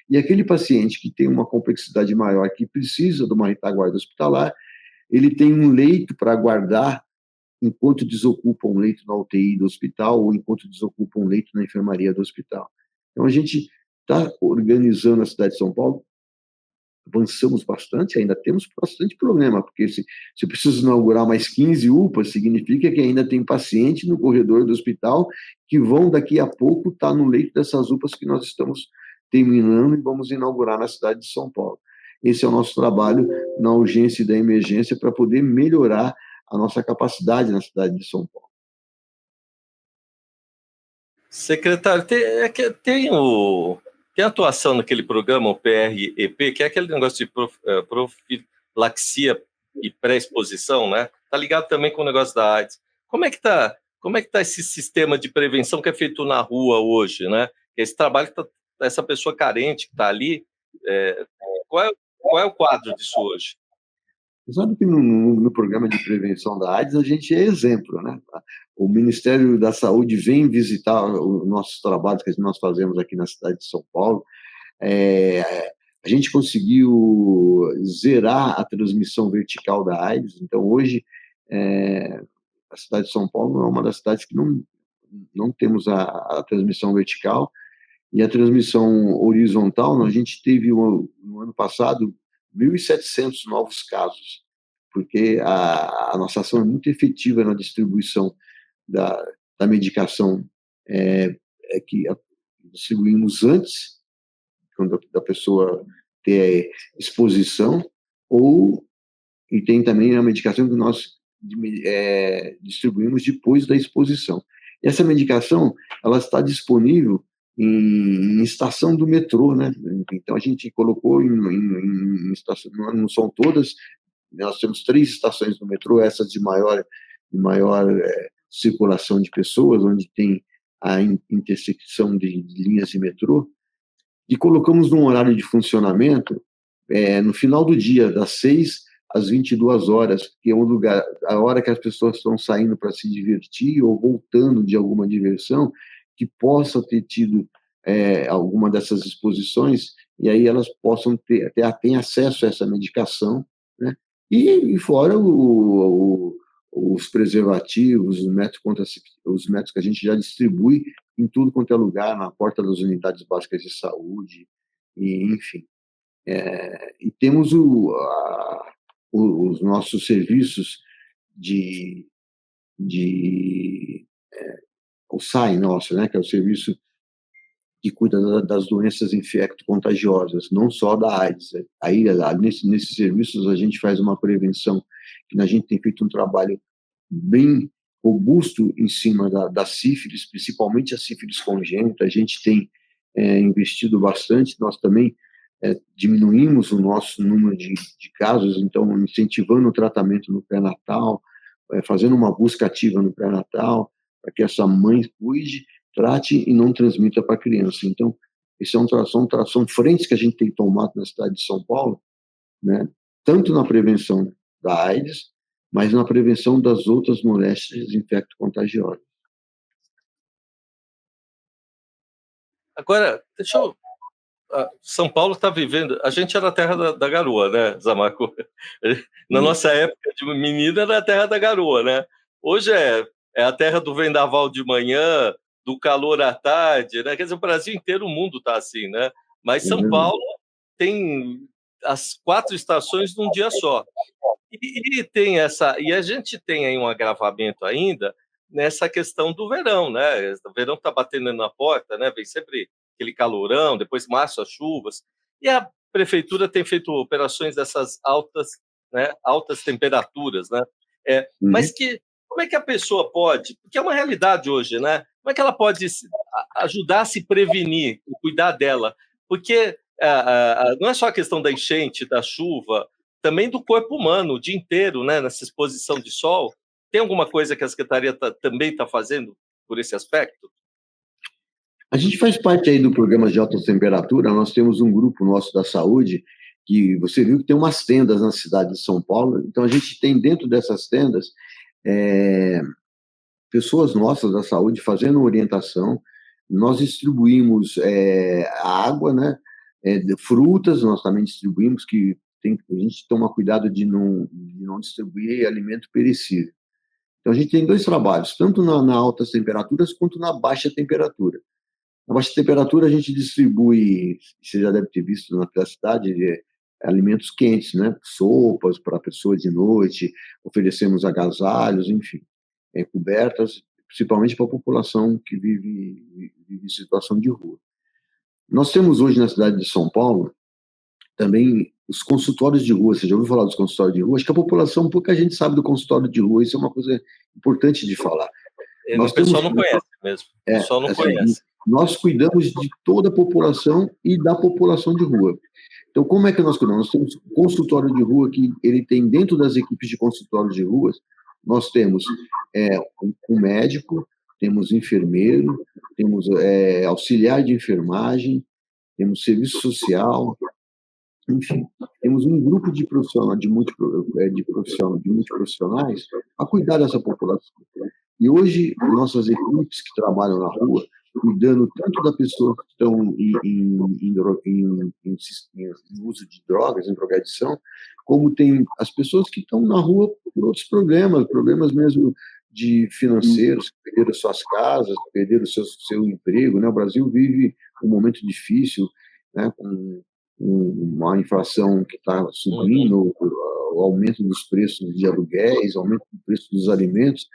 e aquele paciente que tem uma complexidade maior, que precisa de uma retaguarda hospitalar, ele tem um leito para aguardar enquanto desocupa um leito na UTI do hospital ou enquanto desocupa um leito na enfermaria do hospital. Então, a gente está organizando a cidade de São Paulo, avançamos bastante, ainda temos bastante problema, porque se precisa inaugurar mais 15 UPAs, significa que ainda tem paciente no corredor do hospital que vão daqui a pouco estar no leito dessas UPAs que nós estamos terminando e vamos inaugurar na cidade de São Paulo. Esse é o nosso trabalho na urgência e da emergência para poder melhorar a nossa capacidade na cidade de São Paulo. Secretário, tem a atuação naquele programa, o PREP, que é aquele negócio de profilaxia e pré-exposição, né? Está ligado também com o negócio da AIDS. Como é que tá esse sistema de prevenção que é feito na rua hoje, né? Esse trabalho que essa pessoa carente que está ali, qual é o quadro disso hoje? Você sabe que no programa de prevenção da AIDS a gente é exemplo, né? O Ministério da Saúde vem visitar os nossos trabalhos que nós fazemos aqui na cidade de São Paulo. A gente conseguiu zerar a transmissão vertical da AIDS, então hoje a cidade de São Paulo é uma das cidades que não temos a transmissão vertical, e a transmissão horizontal, a gente teve no ano passado 1.700 novos casos, porque a nossa ação é muito efetiva na distribuição da medicação, que distribuímos antes, quando a pessoa ter exposição, e tem também a medicação que nós distribuímos depois da exposição. Essa medicação, ela está disponível em estação do metrô, né? Então a gente colocou em estação, não são todas, nós temos 3 estações do metrô, essas de maior circulação de pessoas, onde tem a intersecção de linhas de metrô, e colocamos num horário de funcionamento no final do dia, das 6 às 22 horas, que é um lugar, a hora que as pessoas estão saindo para se divertir ou voltando de alguma diversão, que possa ter tido alguma dessas exposições, e aí elas possam ter acesso a essa medicação, né? E fora os preservativos, os métodos que a gente já distribui em tudo quanto é lugar, na porta das unidades básicas de saúde, e, enfim. E temos os nossos serviços o SAI nosso, né, que é o serviço que cuida das doenças infecto-contagiosas, não só da AIDS. Aí, nesses serviços, a gente faz uma prevenção, que a gente tem feito um trabalho bem robusto em cima da sífilis, principalmente a sífilis congênita. A gente tem investido bastante, nós também diminuímos o nosso número de casos, então incentivando o tratamento no pré-natal, fazendo uma busca ativa no pré-natal, para que essa mãe cuide, trate e não transmita para a criança. Então, são frentes que a gente tem tomado na cidade de São Paulo, né? Tanto na prevenção da AIDS, mas na prevenção das outras moléstias infecto-contagiosas. Agora, São Paulo está vivendo... A gente era a terra da garoa, né, Zamarco? Na nossa época de menina era a terra da garoa, né? Hoje é a terra do vendaval de manhã, do calor à tarde, né? Quer dizer, o Brasil inteiro, o mundo está assim, né? Mas São Paulo tem as 4 estações num dia só. E a gente tem aí um agravamento ainda nessa questão do verão, né? O verão está batendo na porta, né? Vem sempre aquele calorão, depois março as chuvas, e a prefeitura tem feito operações dessas altas temperaturas, né? Mas como é que a pessoa pode, porque é uma realidade hoje, né? Como é que ela pode ajudar a se prevenir, cuidar dela? Porque não é só a questão da enchente, da chuva, também do corpo humano, o dia inteiro, né, nessa exposição de sol. Tem alguma coisa que a Secretaria também está fazendo por esse aspecto? A gente faz parte aí do programa de alta temperatura. Nós temos um grupo nosso da saúde, que você viu que tem umas tendas na cidade de São Paulo. Então, a gente tem dentro dessas tendas pessoas nossas da saúde fazendo orientação. Nós distribuímos a água, né, frutas, nós também distribuímos, que a gente toma cuidado de não distribuir alimento perecível. Então, a gente tem 2 trabalhos, tanto na altas temperaturas quanto na baixa temperatura. Na baixa temperatura, a gente distribui, você já deve ter visto na cidade, alimentos quentes, né? Sopas para pessoas de noite, oferecemos agasalhos, enfim, cobertas, principalmente para a população que vive em situação de rua. Nós temos hoje na cidade de São Paulo também os consultórios de rua. Você já ouviu falar dos consultórios de rua? Acho que a população, pouca gente sabe do consultório de rua, isso é uma coisa importante de falar. O pessoal não conhece mesmo. O pessoal não conhece. Nós cuidamos de toda a população e da população de rua. Então, como é que nós cuidamos? Nós temos um consultório de rua que ele tem, dentro das equipes de consultório de ruas, nós temos um médico, temos enfermeiro, temos auxiliar de enfermagem, temos serviço social, enfim, temos um grupo de multiprofissionais a cuidar dessa população. E hoje, nossas equipes que trabalham na rua, cuidando tanto da pessoa que estão em uso de drogas, em drogadição, como tem as pessoas que estão na rua por outros problemas mesmo de financeiros que perderam suas casas, perderam seu emprego, né? O Brasil vive um momento difícil, né? Com uma inflação que está subindo, o aumento dos preços de aluguéis, aumento do preço dos alimentos.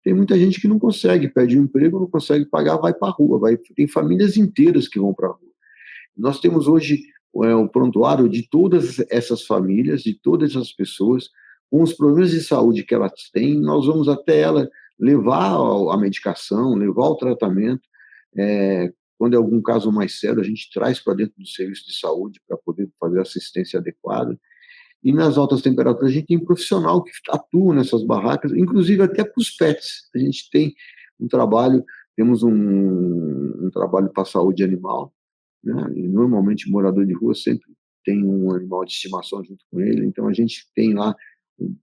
Tem muita gente que não consegue, perde o emprego, não consegue pagar, vai para a rua. Tem famílias inteiras que vão para a rua. Nós temos hoje o prontuário de todas essas famílias, de todas essas pessoas, com os problemas de saúde que elas têm, nós vamos até ela levar a medicação, levar o tratamento. Quando é algum caso mais sério, a gente traz para dentro do serviço de saúde para poder fazer assistência adequada. E nas altas temperaturas, a gente tem profissional que atua nessas barracas, inclusive até para os pets. A gente tem um trabalho, temos um trabalho para a saúde animal, né? E normalmente morador de rua sempre tem um animal de estimação junto com ele, então a gente tem lá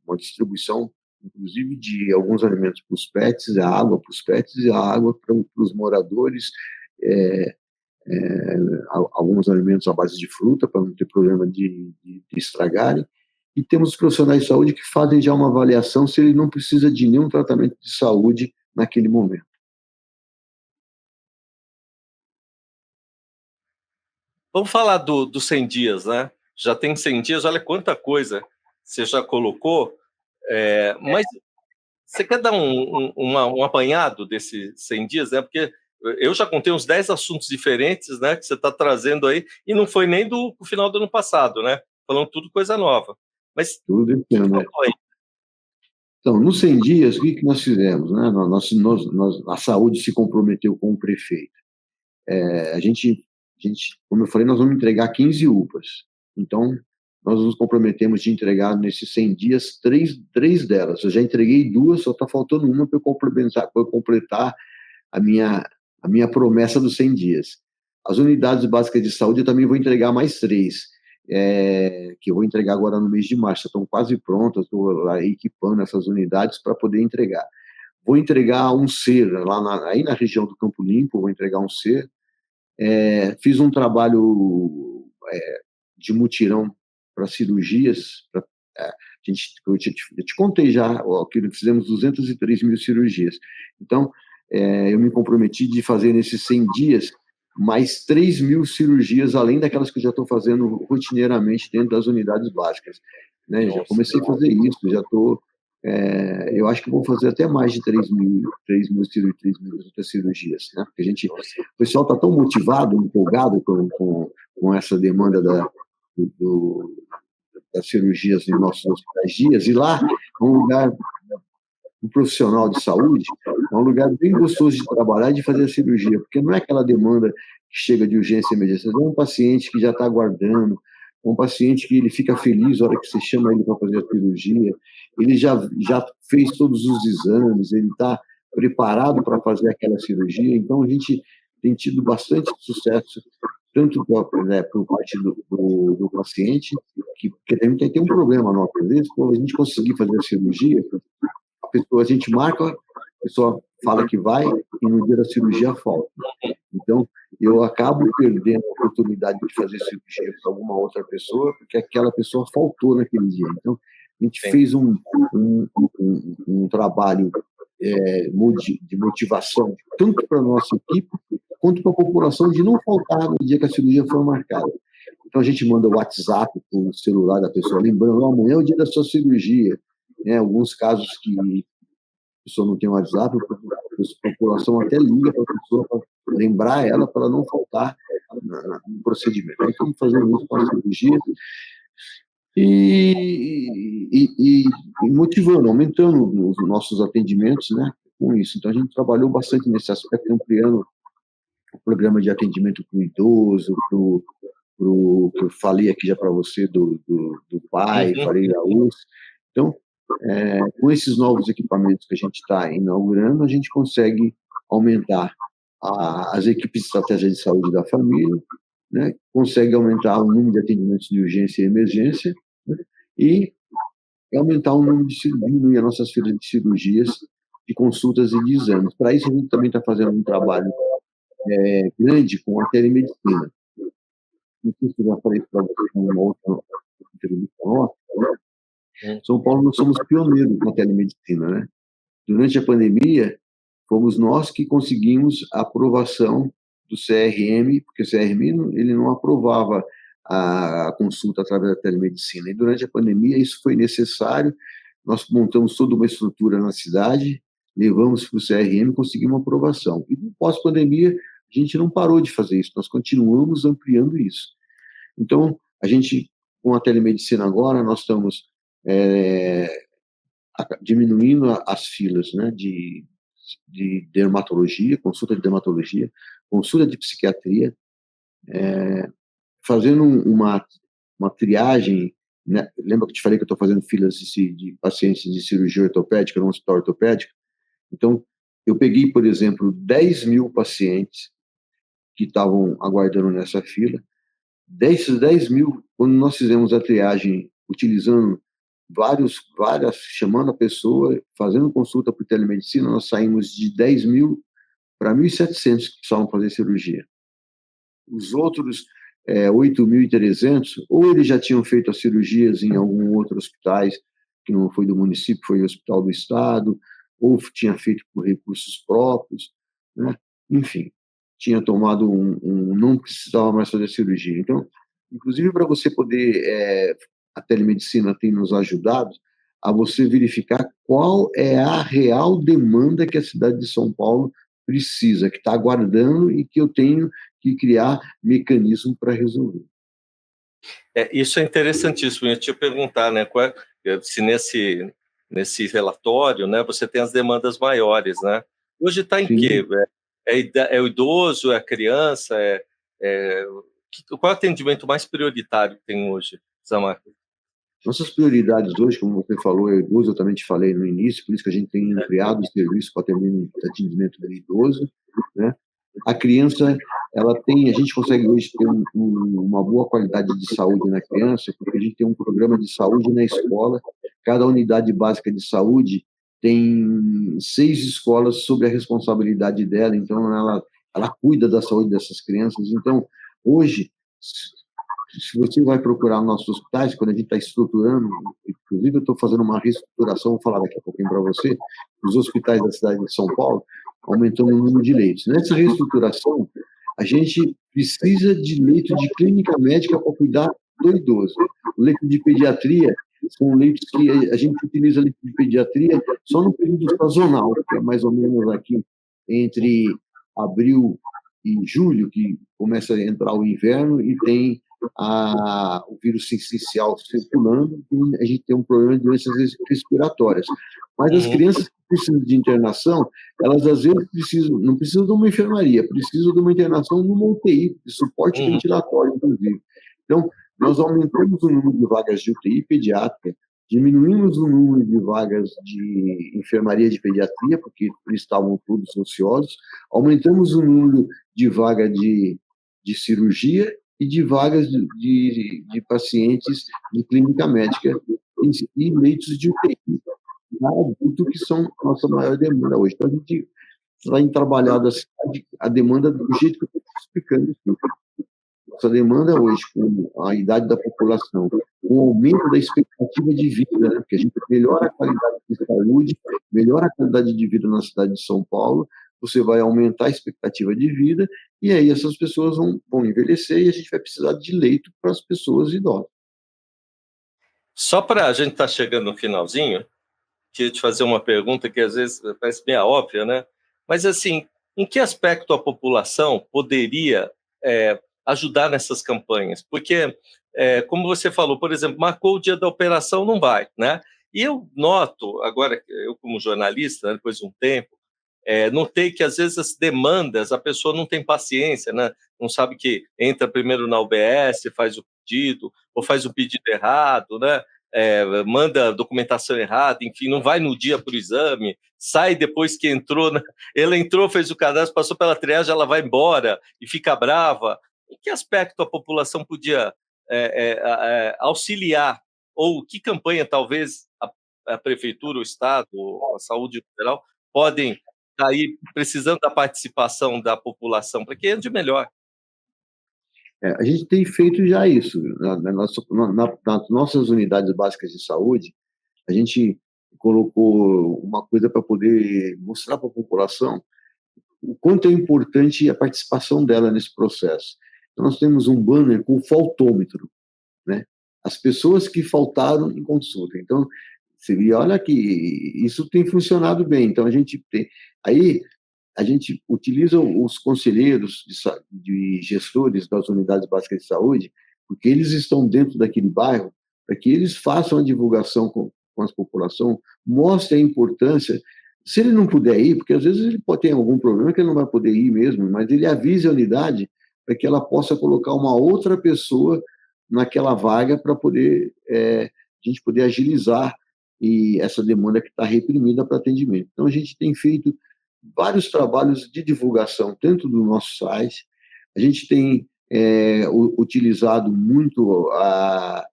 uma distribuição, inclusive de alguns alimentos para os pets, a água para os pets e a água para os moradores, alguns alimentos à base de fruta para não ter problema de estragarem, e temos os profissionais de saúde que fazem já uma avaliação se ele não precisa de nenhum tratamento de saúde naquele momento. Vamos falar do 100 dias, né? Já tem 100 dias, olha quanta coisa você já colocou, mas você quer dar um apanhado desses 100 dias, né? Porque eu já contei uns 10 assuntos diferentes, né, que você está trazendo aí, e não foi nem do final do ano passado, né? Falando tudo coisa nova. Mas tudo entendo, né? Então, nos 100 dias, o que nós fizemos? Né? A saúde se comprometeu com o prefeito. A gente, como eu falei, nós vamos entregar 15 UPAs. Então, nós nos comprometemos de entregar nesses 100 dias três delas. Eu já entreguei 2, só está faltando uma para eu completar a minha promessa dos 100 dias. As unidades básicas de saúde eu também vou entregar mais 3, que eu vou entregar agora no mês de março. Estão quase prontas, estou lá equipando essas unidades para poder entregar. Vou entregar um ser, aí na região do Campo Limpo, vou entregar um ser. Fiz um trabalho de mutirão para cirurgias. Eu te contei já que fizemos 203 mil cirurgias. Então, eu me comprometi de fazer nesses 100 dias mais 3 mil cirurgias, além daquelas que eu já estou fazendo rotineiramente dentro das unidades básicas. Né? Já comecei a fazer isso, já estou... eu acho que vou fazer até mais de 3 mil outras cirurgias, né? Porque o pessoal está tão motivado, empolgado com essa demanda das cirurgias em nossos hospitais dias, e lá é um lugar, um profissional de saúde, é um lugar bem gostoso de trabalhar e de fazer a cirurgia, porque não é aquela demanda que chega de urgência e emergência, é um paciente que já está aguardando, um paciente que ele fica feliz na hora que você chama ele para fazer a cirurgia, ele já fez todos os exames, ele está preparado para fazer aquela cirurgia, então a gente tem tido bastante sucesso, tanto por parte do paciente, que tem um problema nosso, às vezes, quando a gente conseguir fazer a cirurgia, a gente marca, a pessoa fala que vai, e no dia da cirurgia falta. Então, eu acabo perdendo a oportunidade de fazer cirurgia para alguma outra pessoa, porque aquela pessoa faltou naquele dia. Então, a gente fez um trabalho de motivação, tanto para a nossa equipe, quanto para a população, de não faltar no dia que a cirurgia for marcada. Então, a gente manda o WhatsApp para o celular da pessoa, lembrando, amanhã é o dia da sua cirurgia. Alguns casos que a pessoa não tem WhatsApp, a população até liga para a pessoa para lembrar ela para não faltar no procedimento. Aí estamos fazendo isso com a cirurgia e motivando, aumentando os nossos atendimentos, né, com isso. Então a gente trabalhou bastante nesse aspecto, ampliando o programa de atendimento para o idoso, pro que eu falei aqui já para você do pai, falei da USS. Então, com esses novos equipamentos que a gente está inaugurando, a gente consegue aumentar as equipes de estratégia de saúde da família, né? Consegue aumentar o número de atendimentos de urgência e emergência, né? E aumentar o número diminuir as nossas filas de cirurgias, de consultas e de exames. Para isso, a gente também está fazendo um trabalho grande com a telemedicina. Não sei se eu já falei para você em uma outra entrevista nossa, né? São Paulo, nós somos pioneiros na telemedicina, né? durante a pandemia, fomos nós que conseguimos a aprovação do CRM, porque o CRM ele não aprovava a consulta através da telemedicina. E durante a pandemia isso foi necessário, nós montamos toda uma estrutura na cidade, levamos para o CRM e conseguimos aprovação. E no pós-pandemia, a gente não parou de fazer isso, nós continuamos ampliando isso. Então, a gente, com a telemedicina agora, nós estamos diminuindo as filas, né, de dermatologia, consulta de psiquiatria, fazendo uma triagem, né? Lembra que eu te falei que eu estou fazendo filas de pacientes de cirurgia ortopédica no hospital ortopédico? Então, eu peguei, por exemplo, 10 mil pacientes que estavam aguardando nessa fila. Desses 10 mil, quando nós fizemos a triagem, utilizando chamando a pessoa, fazendo consulta por telemedicina, nós saímos de 10 mil para 1.700 que precisavam fazer cirurgia. Os outros 8.300, ou eles já tinham feito as cirurgias em algum outro hospital, que não foi do município, foi o hospital do estado, ou tinha feito por recursos próprios, né? Enfim, tinha tomado não precisava mais fazer cirurgia. Então, inclusive para você poder, a telemedicina tem nos ajudado a você verificar qual é a real demanda que a cidade de São Paulo precisa, que está aguardando e que eu tenho que criar mecanismo para resolver. Isso é interessantíssimo. Eu ia te perguntar, né, se nesse relatório, né, você tem as demandas maiores, né? Hoje está em quê? É o idoso, é a criança? Qual é o atendimento mais prioritário que tem hoje, Zamarco? Nossas prioridades hoje, como você falou, é o idoso, eu também te falei no início, por isso que a gente tem ampliado o serviço para atendimento do idoso, né? A criança, a gente consegue hoje ter uma boa qualidade de saúde na criança, porque a gente tem um programa de saúde na escola, cada unidade básica de saúde tem 6 escolas sob a responsabilidade dela, então ela cuida da saúde dessas crianças. Então, hoje, se você vai procurar nossos hospitais, quando a gente está estruturando, inclusive eu estou fazendo uma reestruturação, vou falar daqui a pouquinho para você, dos hospitais da cidade de São Paulo, aumentando o número de leitos. Nessa reestruturação, a gente precisa de leito de clínica médica para cuidar do idoso. O leito de pediatria são leitos que a gente utiliza leito de pediatria só no período sazonal, que é mais ou menos aqui entre abril e julho, que começa a entrar o inverno e tem o vírus sincicial circulando, e a gente tem um problema de doenças respiratórias. Mas as crianças que precisam de internação, elas às vezes não precisam de uma enfermaria, precisam de uma internação numa UTI, de suporte ventilatório, inclusive. Então, nós aumentamos o número de vagas de UTI pediátrica, diminuímos o número de vagas de enfermaria de pediatria, porque eles estavam todos ociosos, aumentamos o número de vagas de cirurgia e de vagas de pacientes de clínica médica e leitos de UTI, adulto, que são a nossa maior demanda hoje. Então, a gente vai trabalhar a demanda do jeito que eu estou explicando. Essa demanda hoje, com a idade da população, com o aumento da expectativa de vida, né? Porque a gente melhora a qualidade de saúde, melhora a qualidade de vida na cidade de São Paulo, você vai aumentar a expectativa de vida, e aí essas pessoas vão envelhecer e a gente vai precisar de leito para as pessoas idosas. Só para a gente estar chegando no finalzinho, queria te fazer uma pergunta que às vezes parece meio óbvia, né? Mas, assim, em que aspecto a população poderia ajudar nessas campanhas? Porque, como você falou, por exemplo, marcou o dia da operação, não vai, né? E eu noto, agora, eu como jornalista, né, depois de um tempo, notei que às vezes as demandas, a pessoa não tem paciência, né? Não sabe que entra primeiro na UBS, faz o pedido, ou faz o pedido errado, né? Manda documentação errada, enfim, não vai no dia para o exame, sai depois que entrou, né? Ela entrou, fez o cadastro, passou pela triagem, ela vai embora e fica brava. Em que aspecto a população podia auxiliar, ou que campanha talvez a prefeitura, o Estado, a saúde federal podem estar aí precisando da participação da população para que ande melhor? A gente tem feito já isso. Nas nossas unidades básicas de saúde, a gente colocou uma coisa para poder mostrar para a população o quanto é importante a participação dela nesse processo. Então, nós temos um banner com faltômetro, né? As pessoas que faltaram em consulta. Então, você vê, olha que isso tem funcionado bem. Então, aí a gente utiliza os conselheiros de gestores das unidades básicas de saúde, porque eles estão dentro daquele bairro, para que eles façam a divulgação com a população, mostrem a importância. Se ele não puder ir, porque às vezes ele pode ter algum problema que ele não vai poder ir mesmo, mas ele avise a unidade para que ela possa colocar uma outra pessoa naquela vaga para poder a gente poder agilizar essa demanda que está reprimida para atendimento. Então, a gente tem feito vários trabalhos de divulgação dentro do nosso site. A gente tem utilizado muito a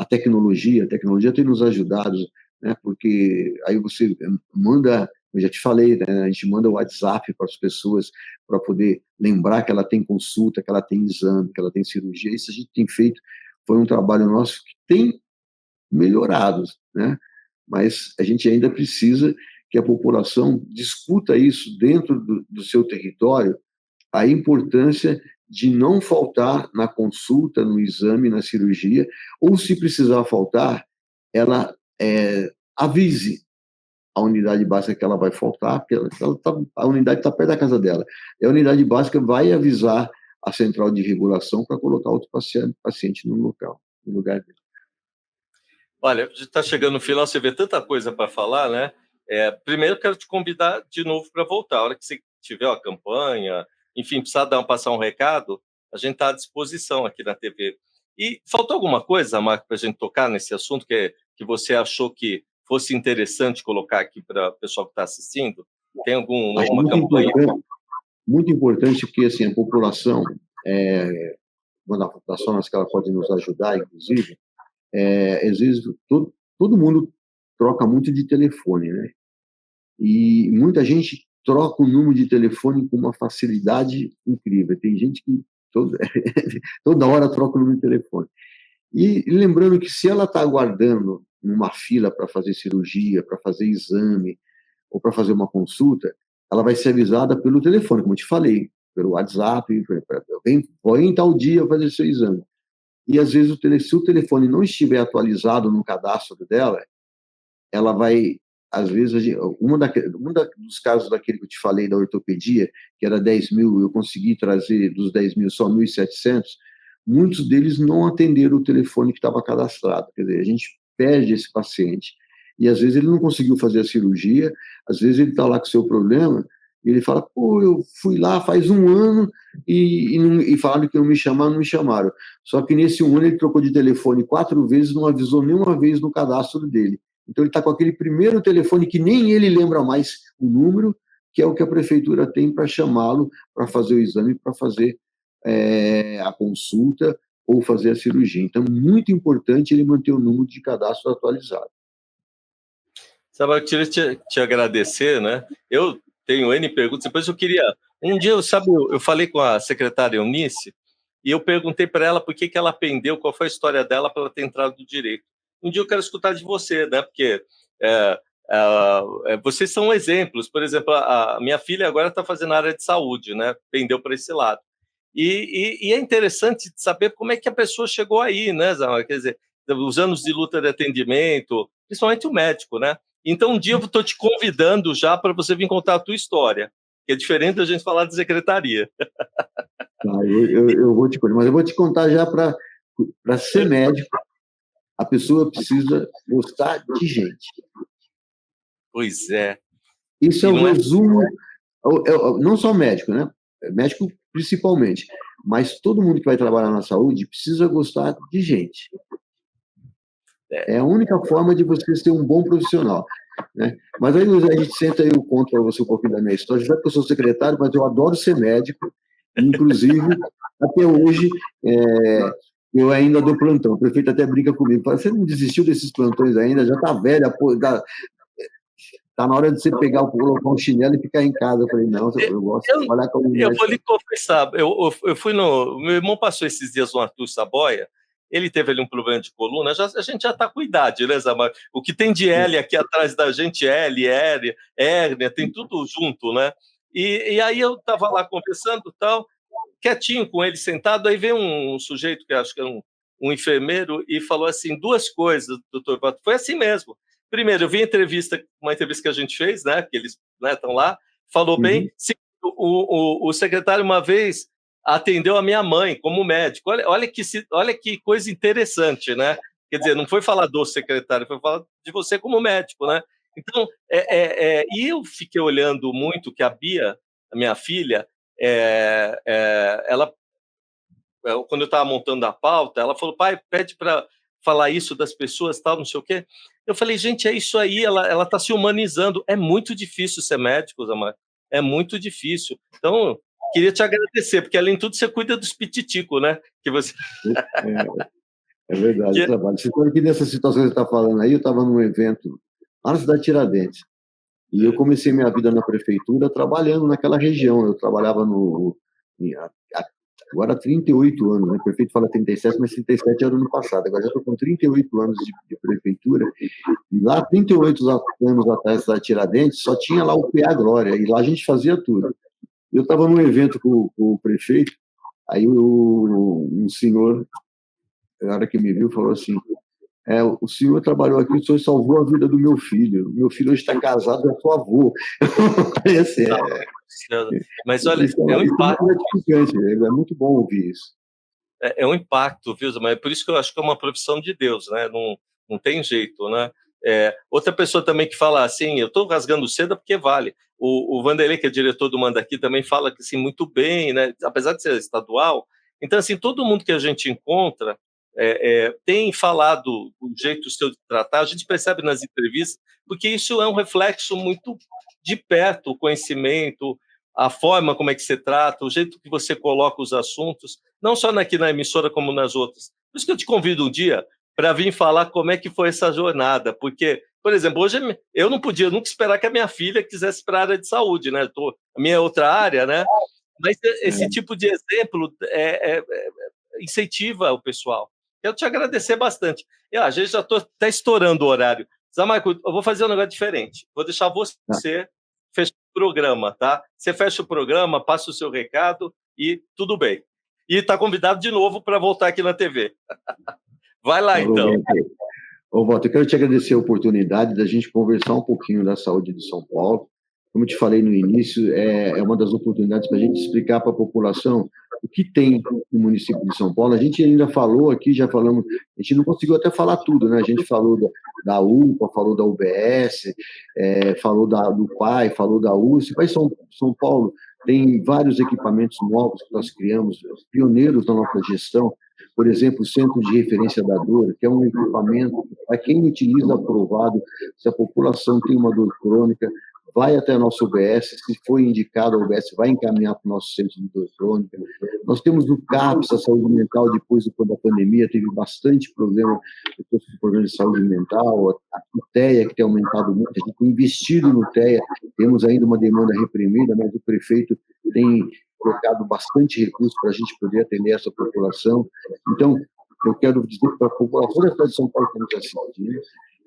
tecnologia tem nos ajudado, né? Porque aí você manda, eu já te falei, né? A gente manda o WhatsApp para as pessoas para poder lembrar que ela tem consulta, que ela tem exame, que ela tem cirurgia. Isso a gente tem feito, foi um trabalho nosso que tem melhorado, né? Mas a gente ainda precisa que a população discuta isso dentro do seu território, a importância de não faltar na consulta, no exame, na cirurgia, ou se precisar faltar, ela avise a unidade básica que ela vai faltar, porque a unidade está perto da casa dela. E a unidade básica vai avisar a central de regulação para colocar outro paciente no lugar dele. Olha, a gente está chegando no final, você vê tanta coisa para falar, né? Primeiro, quero te convidar de novo para voltar. A hora que você tiver a campanha, enfim, precisar passar um recado, a gente está à disposição aqui na TV. E faltou alguma coisa, Marco, para a gente tocar nesse assunto que você achou que fosse interessante colocar aqui para o pessoal que está assistindo? Tem alguma campanha? Muito importante que assim, a população, uma das formas que ela pode nos ajudar, inclusive, às vezes todo mundo troca muito de telefone, né? E muita gente troca o número de telefone com uma facilidade incrível. Tem gente que toda hora troca o número de telefone. E lembrando que se ela está aguardando numa fila para fazer cirurgia, para fazer exame, ou para fazer uma consulta, ela vai ser avisada pelo telefone, como eu te falei, pelo WhatsApp, vai em tal dia fazer seu exame. E, às vezes, se o telefone não estiver atualizado no cadastro dela, ela vai, às vezes, dos casos daquele que eu te falei, da ortopedia, que era 10 mil, eu consegui trazer dos 10 mil só 1.700, muitos deles não atenderam o telefone que estava cadastrado. Quer dizer, a gente perde esse paciente. E, às vezes, ele não conseguiu fazer a cirurgia, às vezes ele está lá com o seu problema, e ele fala, pô, eu fui lá faz um ano e falaram que não me chamaram. Só que nesse um ano ele trocou de telefone 4 vezes, não avisou nenhuma vez no cadastro dele. Então ele está com aquele primeiro telefone que nem ele lembra mais o número, que é o que a prefeitura tem para chamá-lo para fazer o exame, para fazer a consulta ou fazer a cirurgia. Então, muito importante ele manter o número de cadastro atualizado. Sabe, eu queria te agradecer, né? Eu tenho N perguntas, depois eu queria... Um dia, eu falei com a secretária Eunice e eu perguntei para ela por que ela pendeu, qual foi a história dela para ela ter entrado no direito. Um dia eu quero escutar de você, né? Porque vocês são exemplos. Por exemplo, a minha filha agora está fazendo a área de saúde, né? Pendeu para esse lado. E é interessante saber como é que a pessoa chegou aí, né, Zama? Quer dizer, os anos de luta de atendimento, principalmente o médico, né? Então, um dia eu estou te convidando já para você vir contar a tua história, que é diferente da gente falar de secretaria. Eu vou te contar, mas eu vou te contar já para ser médico, a pessoa precisa gostar de gente. Pois é. Isso é um resumo, não só médico, né? Médico principalmente, mas todo mundo que vai trabalhar na saúde precisa gostar de gente. É a única forma de você ser um bom profissional, né? Mas aí a gente senta aí, eu conto para você um pouquinho da minha história. Já que eu sou secretário, mas eu adoro ser médico. Inclusive, até hoje, eu ainda dou plantão. O prefeito até brinca comigo. Fala, você não desistiu desses plantões ainda? Já está velha, está na hora de você colocar um chinelo e ficar em casa. Eu falei, não, eu gosto de trabalhar com o médico. Eu vou lhe confessar, eu fui meu irmão passou esses dias no Arthur Saboia, ele teve ali um problema de coluna, a gente já está com idade, né, Zamar? O que tem de L aqui atrás da gente, hérnia, tem tudo junto, né? E aí eu estava lá conversando, tal, quietinho com ele sentado, aí veio um sujeito, que acho que é um enfermeiro, e falou assim, 2 coisas, doutor Pato, foi assim mesmo. Primeiro, eu vi uma entrevista que a gente fez, né, que eles estão lá, falou bem. O secretário uma vez atendeu a minha mãe como médico. Olha que coisa interessante, né? Quer dizer, não foi falar do secretário, foi falar de você como médico, né? Então, e eu fiquei olhando muito que a Bia, a minha filha, ela, quando eu estava montando a pauta, ela falou, pai, pede para falar isso das pessoas, tal, não sei o quê. Eu falei, gente, é isso aí, ela está se humanizando. É muito difícil ser médico, Zamar. É muito difícil. Então, queria te agradecer, porque além de tudo, você cuida dos pititicos, né? Que você... É verdade, trabalho. Você sabe que nessa situação que você está falando aí, eu estava num evento lá na cidade de Tiradentes, e eu comecei minha vida na prefeitura trabalhando naquela região. Eu trabalhava agora há 38 anos, né? O prefeito fala 37, mas 37 era no ano passado. Agora já estou com 38 anos de prefeitura. E lá, 38 anos atrás, da Tiradentes, só tinha lá o PA Glória, e lá a gente fazia tudo. Eu estava num evento com o prefeito, aí um senhor, na hora que me viu, falou assim, o senhor trabalhou aqui, o senhor salvou a vida do meu filho. Meu filho hoje está casado, é seu avô. Mas olha, é um impacto. É muito bom ouvir isso. É um impacto, viu, mas é por isso que eu acho que é uma profissão de Deus, né? Não tem jeito, né? Outra pessoa também que fala assim, eu estou rasgando seda porque vale. O Vanderlei, que é diretor do Manda Aqui, também fala que assim, muito bem, né? Apesar de ser estadual. Então, assim, todo mundo que a gente encontra tem falado o jeito seu de tratar, a gente percebe nas entrevistas, porque isso é um reflexo muito de perto, o conhecimento, a forma como é que você trata, o jeito que você coloca os assuntos, não só aqui na emissora como nas outras. Por isso que eu te convido um dia para vir falar como é que foi essa jornada, porque, por exemplo, hoje eu não podia nunca esperar que a minha filha quisesse para a área de saúde, né? A minha outra área, né? Mas esse tipo de exemplo incentiva o pessoal. Quero te agradecer bastante. A gente já está até estourando o horário. Zamarco, eu vou fazer um negócio diferente. Vou deixar você fechar o programa, tá? Você fecha o programa, passa o seu recado e tudo bem. E está convidado de novo para voltar aqui na TV. Vai lá, então. Ô, Walter, eu quero te agradecer a oportunidade da gente conversar um pouquinho da saúde de São Paulo. Como eu te falei no início, é uma das oportunidades para a gente explicar para a população o que tem no município de São Paulo. A gente ainda falou aqui, já falamos, a gente não conseguiu até falar tudo, né? A gente falou da UPA, falou da UBS, falou do PAI, falou da USP. Mas São Paulo tem vários equipamentos novos que nós criamos, pioneiros na nossa gestão. Por exemplo, o Centro de Referência da Dor, que é um equipamento para quem utiliza aprovado, se a população tem uma dor crônica, vai até a nossa UBS, se for indicado a UBS, vai encaminhar para o nosso centro de dor crônica. Nós temos o CAPS, a saúde mental, depois da pandemia, teve bastante problema de saúde mental, a TEA, que tem aumentado muito, a gente tem investido no TEA, temos ainda uma demanda reprimida, mas o prefeito tem colocado bastante recursos para a gente poder atender essa população. Então, eu quero dizer para a população da cidade de São Paulo que nos assiste,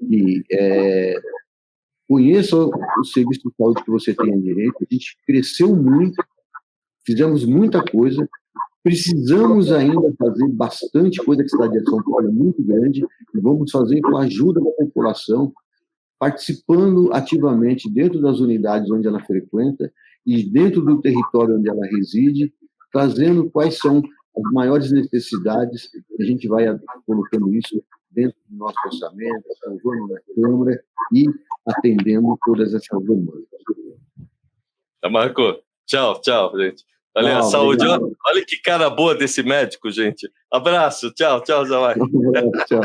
e conheça o serviço de saúde que você tem direito. A gente cresceu muito, fizemos muita coisa, precisamos ainda fazer bastante coisa, que a cidade de São Paulo é muito grande, e vamos fazer com a ajuda da população, participando ativamente dentro das unidades onde ela frequenta e dentro do território onde ela reside, trazendo quais são as maiores necessidades, a gente vai colocando isso dentro do nosso orçamento, aprovando na Câmara e atendendo todas essas demandas. Marco, tchau, gente. Olha, saúde. Olha que cara boa desse médico, gente. Abraço, tchau, Zé Marco. Tchau.